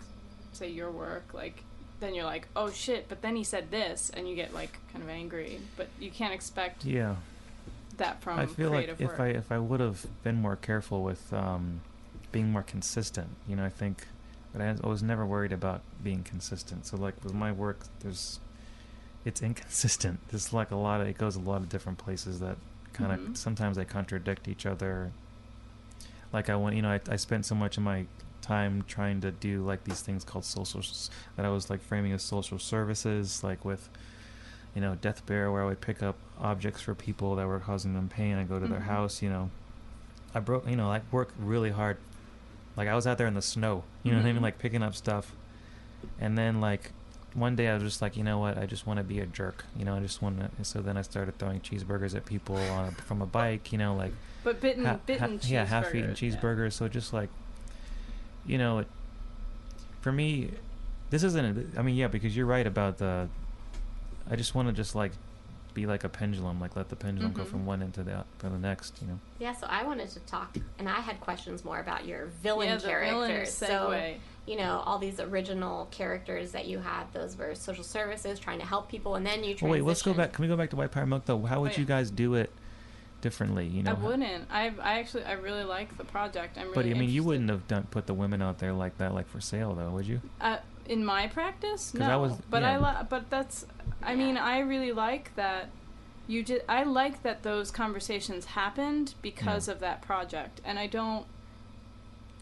say, your work, like, then you're like, oh shit, but then he said this, and you get like kind of angry. But you can't expect that from creative work. If I would have been more careful with being more consistent, you know, I think, but I was never worried about being consistent. So like with my work, it's inconsistent. There's like it goes a lot of different places that kind of sometimes they contradict each other. Like I spent so much of my time trying to do like these things called that I was like framing as social services, like with, you know, Death Bear, where I would pick up objects for people that were causing them pain. I go to their house, you know. I worked really hard. Like I was out there in the snow, you know what I mean, like picking up stuff. And then like one day I was just like, you know what, I just want to be a jerk, you know, I just want to. So then I started throwing cheeseburgers at people from a bike, you know, like. But bitten cheeseburgers. Yeah, half-eaten cheeseburgers. Yeah. So just like, you know, for me, this isn't. I mean, yeah, because you're right about I just want to just like be like a pendulum, like let the pendulum go Mhm. from one end to the next, you know. Yeah, so I wanted to talk, and I had questions more about your villain Yeah, the villain characters. So, segue. you know, all these original characters that you had, those were social services trying to help people, and then you transitioned. Well, wait, let's go back. Can we go back to White Power Milk though? How would yeah. you guys do it differently? You know, I wouldn't. I really like the project. I'm really but I mean, you interested. wouldn't have put the women out there like that, like for sale, though, would you? In my practice, 'Cause no. I was- but yeah. but that's. I Yeah. mean, I really like that. I like that those conversations happened because Yeah. of that project, and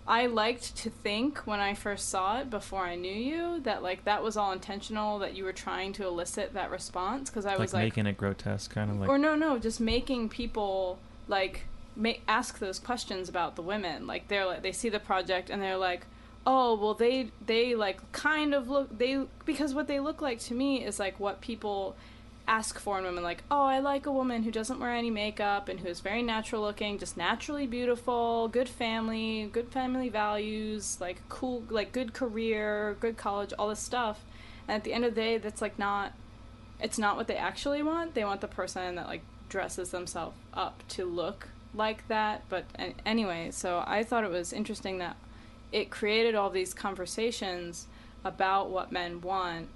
I liked to think when I first saw it before I knew you that like that was all intentional, that you were trying to elicit that response, because I was like making it grotesque, kind of like. or no, just making people like ask those questions about the women. Like they see the project and they're like, oh well, they like kind of look because what they look like to me is like what people ask for in women. Like, oh, I like a woman who doesn't wear any makeup and who is very natural looking, just naturally beautiful, good family values, like cool, like good career, good college, all this stuff. And at the end of the day, that's like it's not what they actually want. They want the person that like dresses themselves up to look like that. But anyway, so I thought it was interesting that it created all these conversations about what men want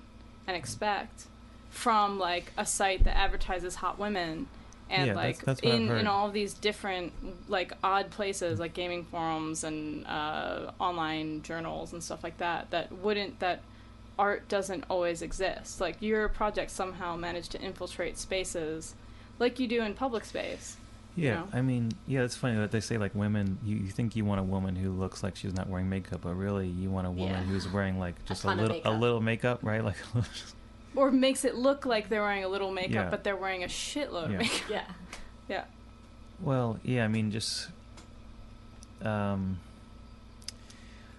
and expect from like a site that advertises hot women, and Yeah, like that's what I've heard. in all of these different like odd places like gaming forums and online journals and stuff like that that art doesn't always exist. Like your project somehow managed to infiltrate spaces like you do in public space. Yeah, you know? I mean, yeah, it's funny that they say like women. You think you want a woman who looks like she's not wearing makeup, but really you want a woman Yeah. who's wearing like just a ton of little makeup. makeup, right? Like. Or makes it look like they're wearing a little makeup, Yeah. but they're wearing a shitload of Yeah. makeup. Yeah. Yeah. Well, yeah, I mean, just.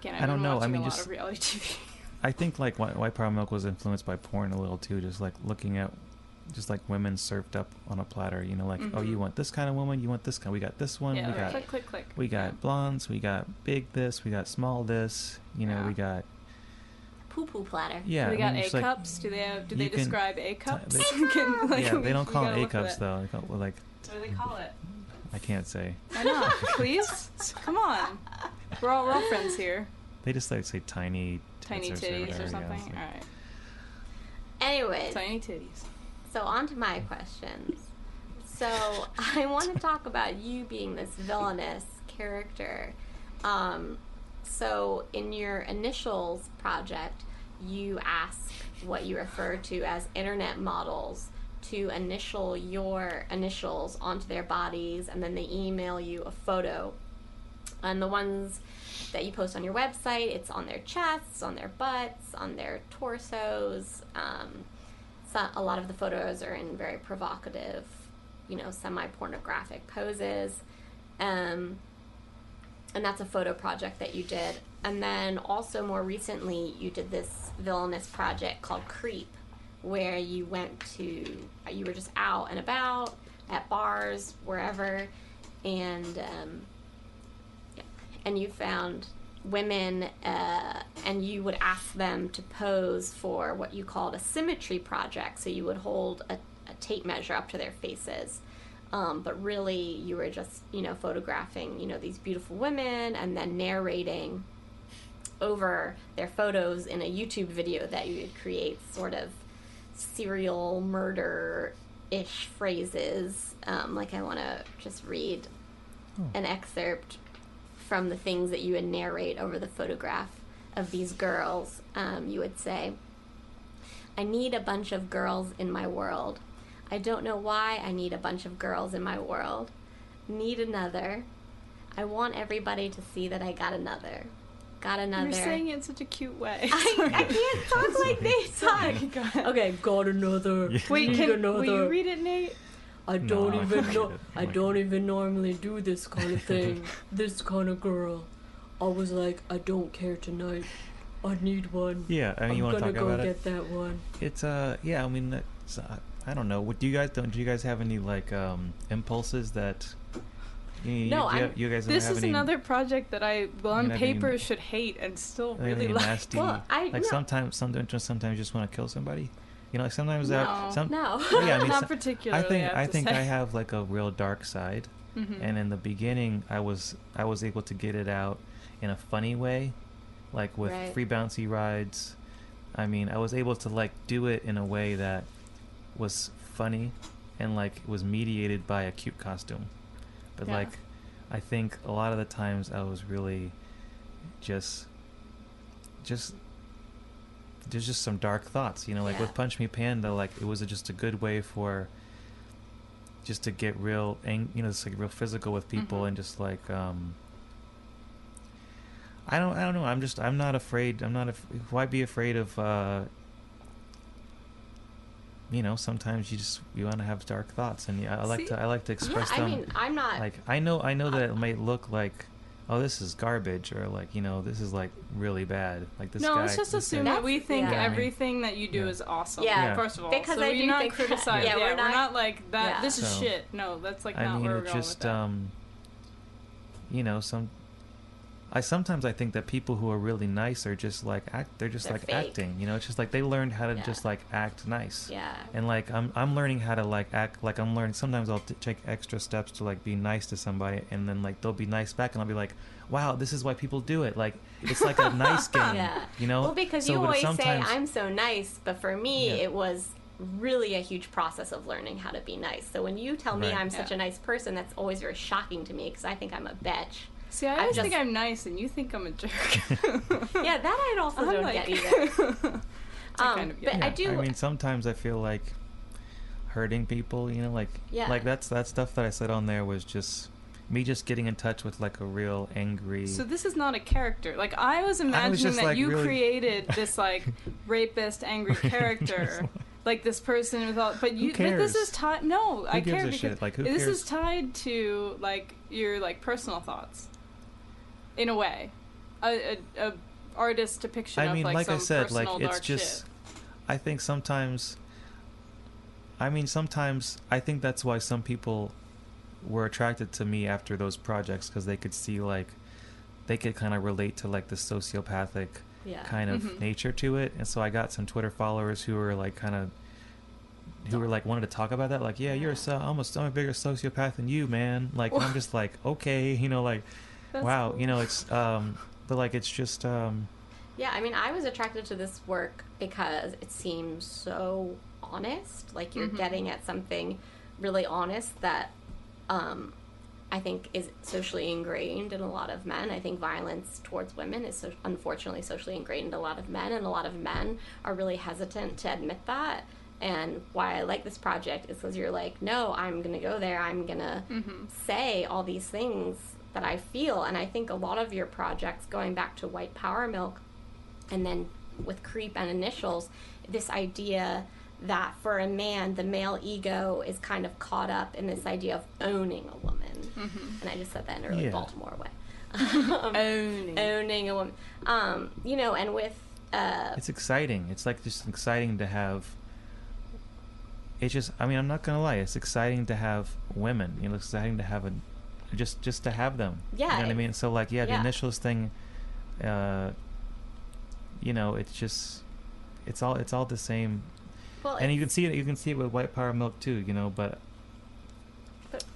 Again, I don't know, I watching mean, a lot just- of reality TV. I think like White Power Milk was influenced by porn a little too, just like looking at, just like women served up on a platter. You know, like oh, you want this kind of woman, you want this kind. We got this one. Yeah, we got click, click, click. we got blondes. We got big this. We got small this. You know, Yeah. we got Poo-poo platter. yeah. Do they got I mean, A it's like- cups? Do they you can- describe A cups? they- yeah, they don't call them A cups though. They call, well, like What do they call it? I can't say. Why not? Please? Come on. We're all friends here. They just like say tiny Tiny tits titties whatever, or yeah, something? it's like- Alright. Anyways, Tiny titties. so on to my questions. So I want to talk about you being this villainous character. So in your initials project, you ask what you refer to as internet models to initial your initials onto their bodies, and then they email you a photo. And the ones that you post on your website, it's on their chests, on their butts, on their torsos. So a lot of the photos are in very provocative, semi-pornographic poses. And that's a photo project that you did. And then also more recently, you did this villainous project called Creep, where you were just out and about at bars, wherever, and you found women, and you would ask them to pose for what you called a symmetry project. So you would hold a tape measure up to their faces. But really, you were just, photographing, these beautiful women and then narrating over their photos in a YouTube video that you would create, sort of serial murder-ish phrases. Like I want to just read an excerpt from the things that you would narrate over the photograph of these girls. You would say, "I need a bunch of girls in my world. I don't know why I need a bunch of girls in my world. Need another. I want everybody to see that I got another. Got another." You're saying it in such a cute way. I can't talk like they talk. Go ahead. Okay, got another. Wait, Need another. will you read it, Nate? I No, don't I even forget know. it. I don't even normally do this kind of thing. This kind of girl. I was like, I don't care tonight. I need one. Yeah, I mean, you I'm want to gonna talk go about get that one. it? It's yeah. I mean, that's, I don't know. What do you guys have any like impulses that? You guys don't This have is any, another project that I, on have paper, any- should hate and still any really like. nasty. Well, sometimes you just want to kill somebody. You know, like sometimes No. No. yeah, I mean, Not particularly. I think say. I have like a real dark side, Mhm. and in the beginning, I was able to get it out in a funny way, like with Right. free bouncy rides. I mean, I was able to like do it in a way that was funny, and like was mediated by a cute costume. But Yeah. like, I think a lot of the times I was really just there's just some dark thoughts, you know, like Yeah. with Punch Me Panda, like it was just a good way for just to get real, you know, it's like real physical with people, Mhm. and just like I don't know. I'm not afraid. Why be afraid of? You know, sometimes you want to have dark thoughts, and I like See? to express I them. mean, I'm not. Like I know that it might look like, oh, this is garbage, or like, you know, this is like really bad. Like this No, guy. let's just this assume guy- that we think Yeah. everything that you do Yeah. is awesome. Yeah. First of all, Because so I we're do not think- criticizing. yeah, we're we're not- not like that. yeah. This is So, shit. No, that's like I not mean, where we're it going just with that. you know, sometimes I think that people who are really nice are just like they're just They're like fake. acting, you know. It's just like they learned how to Yeah. just like act nice. Yeah. And like I'm learning how to like act like I'm learning. Sometimes I'll take extra steps to like be nice to somebody, and then like they'll be nice back, and I'll be like, wow, this is why people do it. Like it's like a nice game, Yeah. you know. Well, because So, you but always say sometimes- I'm so nice, but for me, Yeah. it was really a huge process of learning how to be nice. So when you tell me Right. I'm such Yeah. a nice person, that's always very shocking to me because I think I'm a bitch. See, I I'm always just- think I'm nice, and you think I'm a jerk. Yeah, that I also I'm don't like- get either. I kind of get but it. I do. I mean, sometimes I feel like hurting people, you know, like Yeah. like that stuff that I said on there was just me just getting in touch with like a real angry. So this is not a character. Like I was imagining just, that like, you really- created this like rapist, angry character, like this person with all. But you, but this cares? is tied. No, I gives care a because shit? Like, who this cares? is tied to like your like personal thoughts, in a way, a artist's depiction I mean, of like some I said, like personal it's dark just. shit. I think sometimes. I mean, sometimes I think that's why some people were attracted to me after those projects, because they could see like they could kind of relate to like the sociopathic Yeah. kind of Mhm. nature to it. And so I got some Twitter followers who were like kind of who were like wanted to talk about that, like, yeah, you're I'm a bigger sociopath than you, man. Like, and I'm just like, okay, you know, like, That's wow, cool. you know, it's but like it's just Yeah, I mean, I was attracted to this work because it seems so honest. Like you're Mhm. getting at something really honest that I think is socially ingrained in a lot of men. I think violence towards women is unfortunately socially ingrained in a lot of men, and a lot of men are really hesitant to admit that. And why I like this project is because you're like, no, I'm going to go there. I'm going to Mhm. say all these things that I feel. And I think a lot of your projects, going back to White Power Milk, and then with Creep and Initials, this idea that for a man, the male ego is kind of caught up in this idea of owning a woman. Mhm. And I just said that in a really Yeah. Baltimore way. Owning. Owning a woman. You know, and with... it's exciting. It's like just exciting to have. It's just, I mean, I'm not gonna lie. It's exciting to have women. You know, it's exciting to have just to have them. Yeah, You know what I mean? So like, yeah, the yeah. Initials thing. You know, it's just, it's all the same. well, And you can see it. You can see it with White Power Milk too. You know, but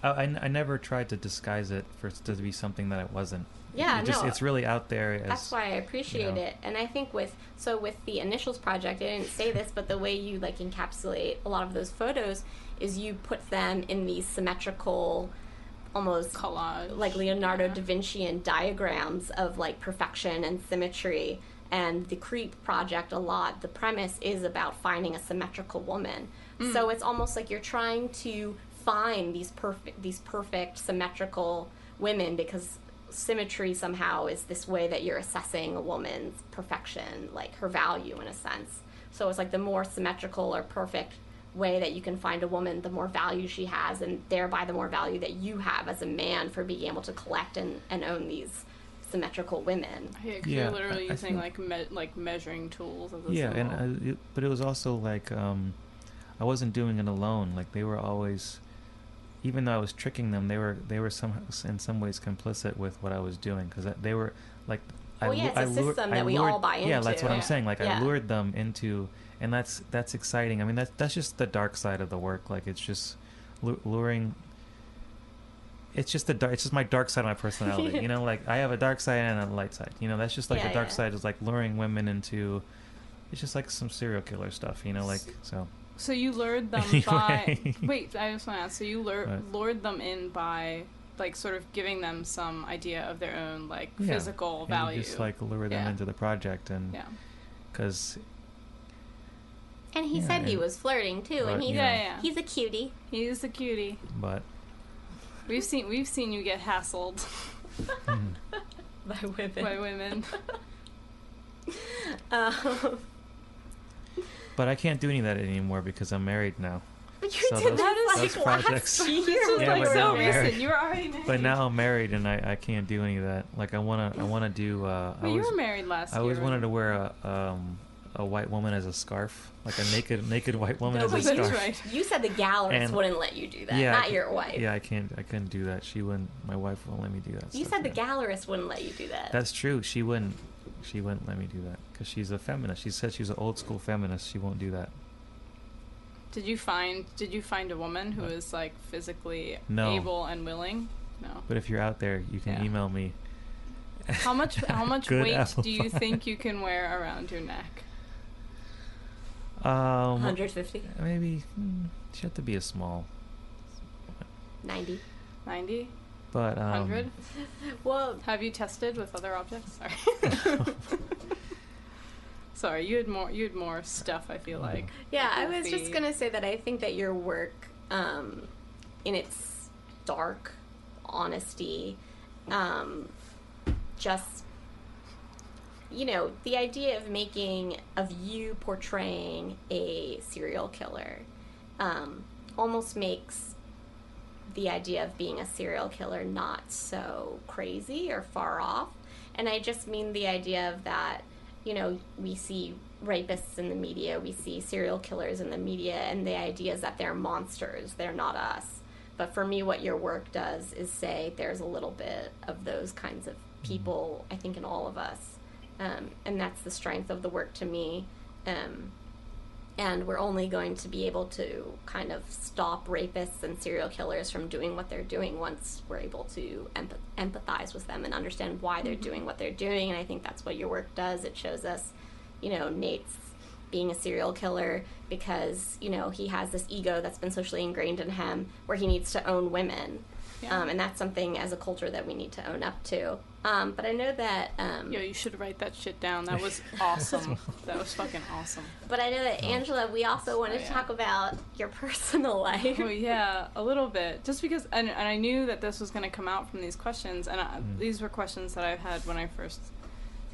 I never tried to disguise it to be something that it wasn't. Yeah, It just, no. it's really out there. That's why I appreciate you know. it. And I think with the Initials project, I didn't say this, but the way you like encapsulate a lot of those photos is you put them in these symmetrical, almost Collage. like Leonardo Yeah. da Vincian diagrams of like perfection and symmetry. And the Creep project, a lot, the premise is about finding a symmetrical woman. So it's almost like you're trying to find these perfect symmetrical women, because symmetry somehow is this way that you're assessing a woman's perfection, like her value in a sense. So it's like the more symmetrical or perfect way that you can find a woman, the more value she has, and thereby the more value that you have as a man for being able to collect and own these symmetrical women. Yeah, 'cause Yeah, you're literally I using think- like measuring tools as a Yeah, symbol. and but it was also like I wasn't doing it alone. Like they were always, even though I was tricking them, they were somehow in some ways complicit with what I was doing, because they were like Well, yeah, it's a system that we all buy into. Yeah, that's what I'm Yeah. saying. Like, Yeah. I lured them into, and that's exciting. I mean, that's just the dark side of the work. Like, it's just luring. It's just it's just my dark side of my personality. You know, like, I have a dark side and a light side. You know, that's just like Yeah, the dark yeah. side is like luring women into. It's just like some serial killer stuff. You know, like so. So you lured them by. Anyway. Wait, I just want to ask. So you What? lured them in by, like, sort of giving them some idea of their own, like, Yeah. physical And value. you just like lure them Yeah. into the project, and Yeah. because And he Yeah, said he and- was flirting too, but, and he's you know. Yeah. he's a cutie. He's a cutie. but We've seen you get hassled By women. by women. um, but I can't do any of that anymore because I'm married now. but you So did those- that those like last projects- year. This was Yeah, like but so now I'm recent. married. You were already married. But now I'm married and I can't do any of that. Like, I wanna do. But I you always, were married last I year. always wanted to right? wear a white woman as a scarf, like a naked white woman No, as a but That's scarf. right. You said the gallerist And- wouldn't let you do that, Yeah, not your wife. Yeah, I couldn't do that. She wouldn't. My wife won't let me do that. You stuff, said the yeah. gallerist wouldn't let you do that. That's true. She wouldn't let me do that because she's a feminist. She said she's an old school feminist. She won't do that. Did you find a woman who is, like, physically No. able and willing? No. But if you're out there, you can Yeah. email me. How much Good weight apple do you pie. think you can wear around your neck? 150, Maybe she had to be a small, 90. 90? but 100? Well, Have you tested with other objects? Sorry. Sorry, you had more stuff, I feel like. yeah, I With was just the- gonna say that I think that your work, in its dark honesty, just, you know, the idea of you portraying a serial killer, almost makes the idea of being a serial killer not so crazy or far off. And I just mean the idea of that, you know, we see rapists in the media, we see serial killers in the media, and the idea is that they're monsters, they're not us. But for me, what your work does is say there's a little bit of those kinds of people, I think, in all of us. And that's the strength of the work to me. And we're only going to be able to kind of stop rapists and serial killers from doing what they're doing once we're able to empathize with them and understand why they're doing what they're doing. And I think that's what your work does. It shows us, you know, Nate's being a serial killer because, you know, he has this ego that's been socially ingrained in him where he needs to own women. Yeah. And that's something as a culture that we need to own up to. But I know that... Yo, you should write that shit down. That was awesome. That was fucking awesome. But I know that, Angela, we also wanted to yeah. talk about your personal life. Oh, yeah, a little bit. Just because, and I knew that this was going to come out from these questions, and these were questions that I've had when I first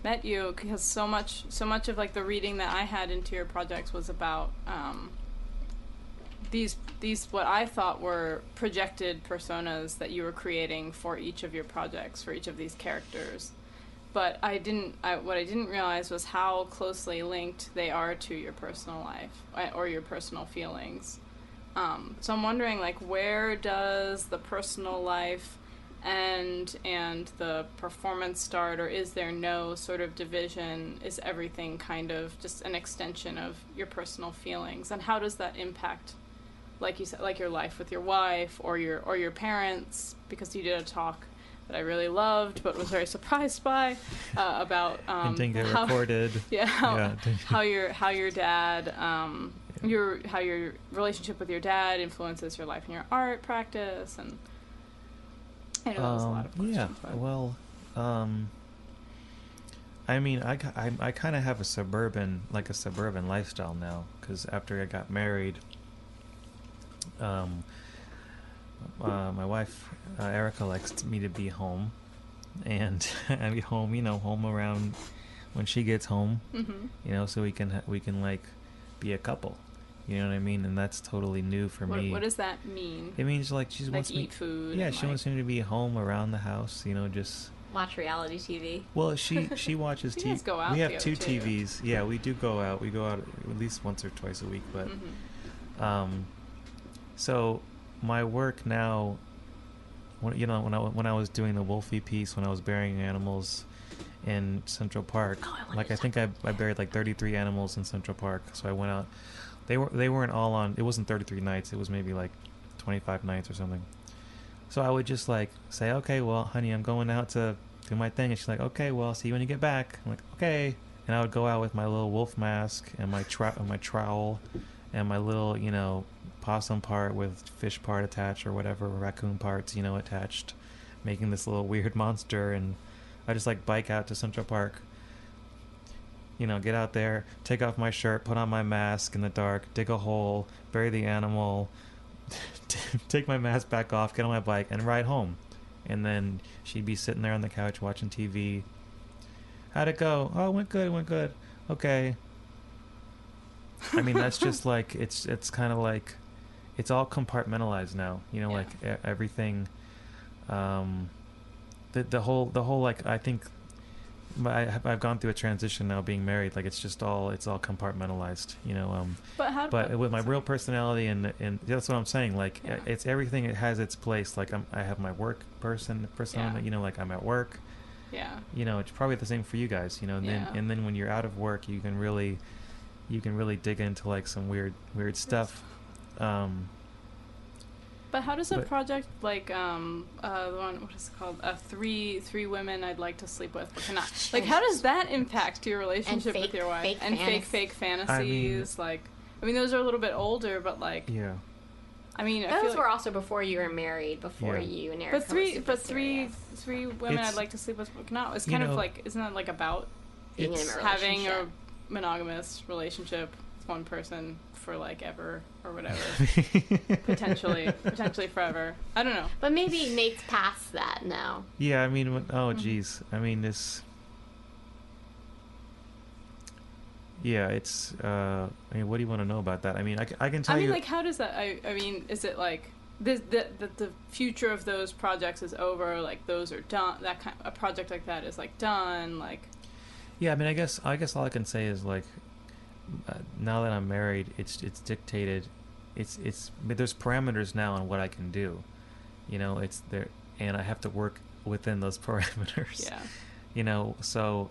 met you, because so much of, like, the reading that I had into your projects was about these what I thought were projected personas that you were creating for each of your projects, for each of these characters. But what I didn't realize was how closely linked they are to your personal life or your personal feelings. So I'm wondering, like, where does the personal life and the performance start, or is there no sort of division? Is everything kind of just an extension of your personal feelings? And how does that impact, like you said, like your life with your wife or your parents? Because you did a talk that I really loved but was very surprised by about and didn't get how, recorded. yeah, Yeah. how your dad how your relationship with your dad influences your life and your art practice. And I know that was a lot of questions. Yeah, but well, I mean, I kind of have a suburban lifestyle now, because after I got married, my wife Erica likes me to be home, and I be home, you know, home around when she gets home, you know, so we can like be a couple, you know what I mean? And that's totally new for me. What does that mean? It means like she Like wants me eat food? Yeah, and, she like, wants me to be home around the house, you know, just. Watch reality TV. Well, she watches You TV. guys go out We have together, two too. TVs. Yeah, we do go out. We go out at least once or twice a week. But so my work now, when I was doing the Wolfie piece, when I was burying animals, in Central Park. I think I buried like 33 animals in Central Park. So I went out. They weren't all on. It wasn't 33 nights. It was maybe like 25 nights or something. So I would just like say, okay, well, honey, I'm going out to do my thing, and she's like, okay, well, see you when you get back. I'm like, okay, and I would go out with my little wolf mask and my trowel and my little, possum part with fish part attached or whatever, raccoon parts, attached, making this little weird monster, and I just like bike out to Central Park. Get out there, take off my shirt, put on my mask in the dark, dig a hole, bury the animal, take my mask back off, get on my bike, and ride home. And then she'd be sitting there on the couch watching TV. How'd it go? Oh, it went good. Okay. I mean, that's just like, it's kind of like, it's all compartmentalized now. Like everything, the whole, like, I think, I've gone through a transition now being married. Like it's all compartmentalized, But with my real personality and that's what I'm saying. Like it's everything. It has its place. Like I have my work persona. Like I'm at work. Yeah. It's probably the same for you guys. And then when you're out of work, you can really dig into like some weird stuff. But how does a project like the one, what is it called? Three women I'd like to sleep with but cannot. Like how does that impact your relationship with your wife? Fake fantasies. I mean those are a little bit older, but like yeah. I mean those were also before you were married, before you and Eric. But three women I'd like to sleep with but cannot. It's kind of like, isn't that like about being in a relationship? Having a monogamous relationship with one person for like ever or whatever. potentially forever. I don't know. But maybe Nate's past that now. Yeah, I mean, geez. I mean, this. Yeah, it's. I mean, what do you want to know about that? I mean, I can tell you. I mean, like, how does that? I mean, is it like the future of those projects is over? Like, those are done. A project like that is like done. Like. Yeah, I mean, I guess all I can say is like. Now that I'm married, it's dictated. There's parameters now on what I can do. It's there, and I have to work within those parameters. Yeah. So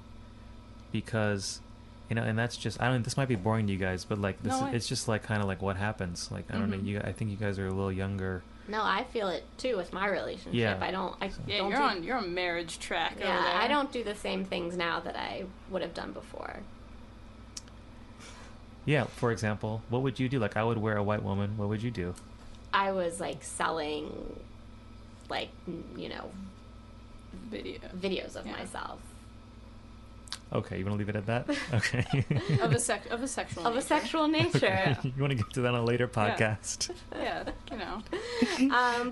because, and that's just. This might be boring to you guys, but like this, it's just like kind of like what happens. Like I don't know. I think you guys are a little younger. No, I feel it too with my relationship. Yeah. You're on marriage track. Yeah, over there. I don't do the same things now that I would have done before. Yeah, for example, what would you do? Like, I would wear a white woman. What would you do? I was, like, selling, like, videos of myself. Okay, you want to leave it at that? Okay. of a sexual nature. Of a sexual nature. Okay. You want to get to that on a later podcast. Yeah,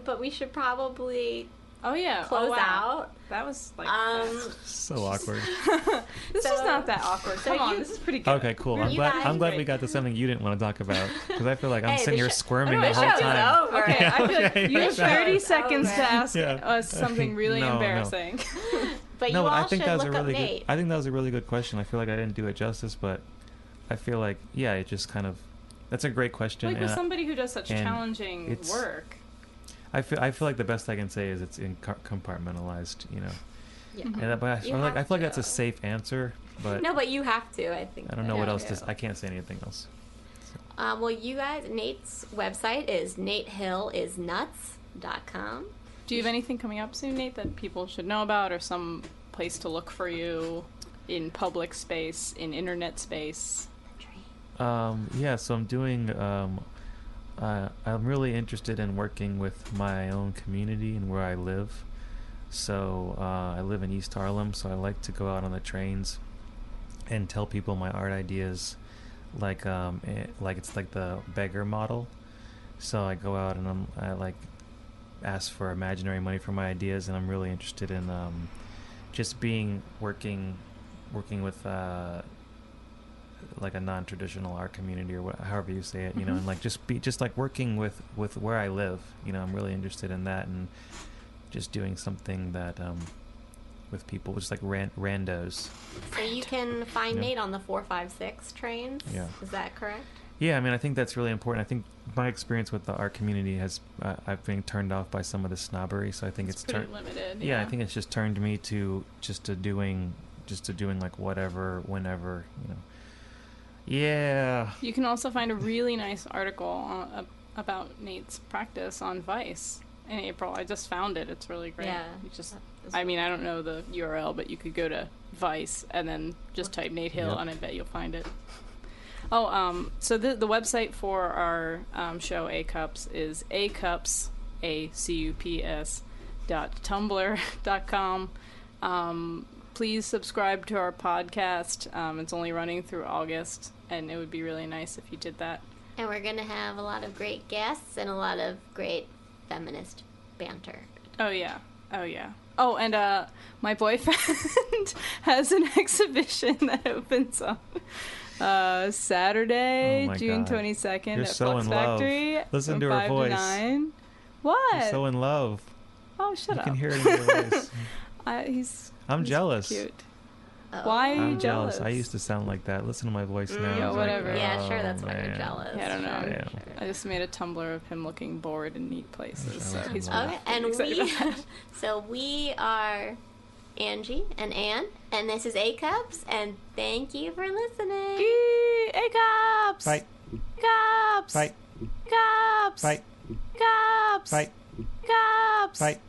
But we should probably... Oh yeah, close out. That was like so awkward. This is not that awkward. Come on, this is pretty good. Okay, cool. I'm glad we got to something you didn't want to talk about because I feel like I'm sitting here squirming the whole time. Over. Okay, I feel like you have 30 seconds to ask us something really embarrassing. But you all should look up Nate. I think that was a really good question. I feel like I didn't do it justice, but I feel like it just kind of that's a great question. Like with somebody who does such challenging work. I feel like the best I can say is it's compartmentalized, Yeah. And but I feel like that's a safe answer, but no, but you have to. I think. I don't know what else. I can't say anything else. So. Well, you guys, Nate's website is natehillisnuts.com. Do you have anything coming up soon, Nate, that people should know about, or some place to look for you in public space, in internet space? Yeah. So I'm doing. I'm really interested in working with my own community and where I live. So I live in East Harlem, so I like to go out on the trains and tell people my art ideas, like it's like the beggar model. So I go out and I like ask for imaginary money for my ideas, and I'm really interested in just working with like a non-traditional art community or however you say it, and like just like working with where I live, I'm really interested in that, and just doing something that with people, just like randos. So you can find Nate on the 456 trains. Yeah. Is that correct? Yeah, I mean, I think that's really important. I think my experience with the art community has, I've been turned off by some of the snobbery. So I think it's pretty limited. Yeah, I think it's just turned me to doing like whatever, whenever, you know. Yeah. You can also find a really nice article about Nate's practice on Vice in April. I just found it. It's really great. Yeah. You just, I mean, I don't know the URL, but you could go to Vice and then just type Nate Hill, Yep. and I bet you'll find it. Oh, so the website for our show A Cups is acups, .tumblr.com. Please subscribe to our podcast. It's only running through August, and it would be really nice if you did that. And we're going to have a lot of great guests and a lot of great feminist banter. Oh, yeah. Oh, and my boyfriend has an exhibition that opens up Saturday, Oh my June God. 22nd You're at so Flux in love. Factory. Listen from to her 5 voice. To 9. What? You're so in love. Oh, shut You up. can hear it in your voice. I'm jealous. Cute. Oh. Why are you I'm jealous? jealous. I used to sound like that. Listen to my voice now. Yeah, It's whatever. Yeah, oh, sure, that's why you're man. jealous. Yeah, I don't know. Yeah. I just made a Tumblr of him looking bored in neat places. So Okay, he's Okay, and excited about that. we are Angie and Anne, and this is A Cups, and thank you for listening. Yee, A Cups! Bye. Cups! Bye. Cups! Bye. Cups! Bye. Cups! Bye.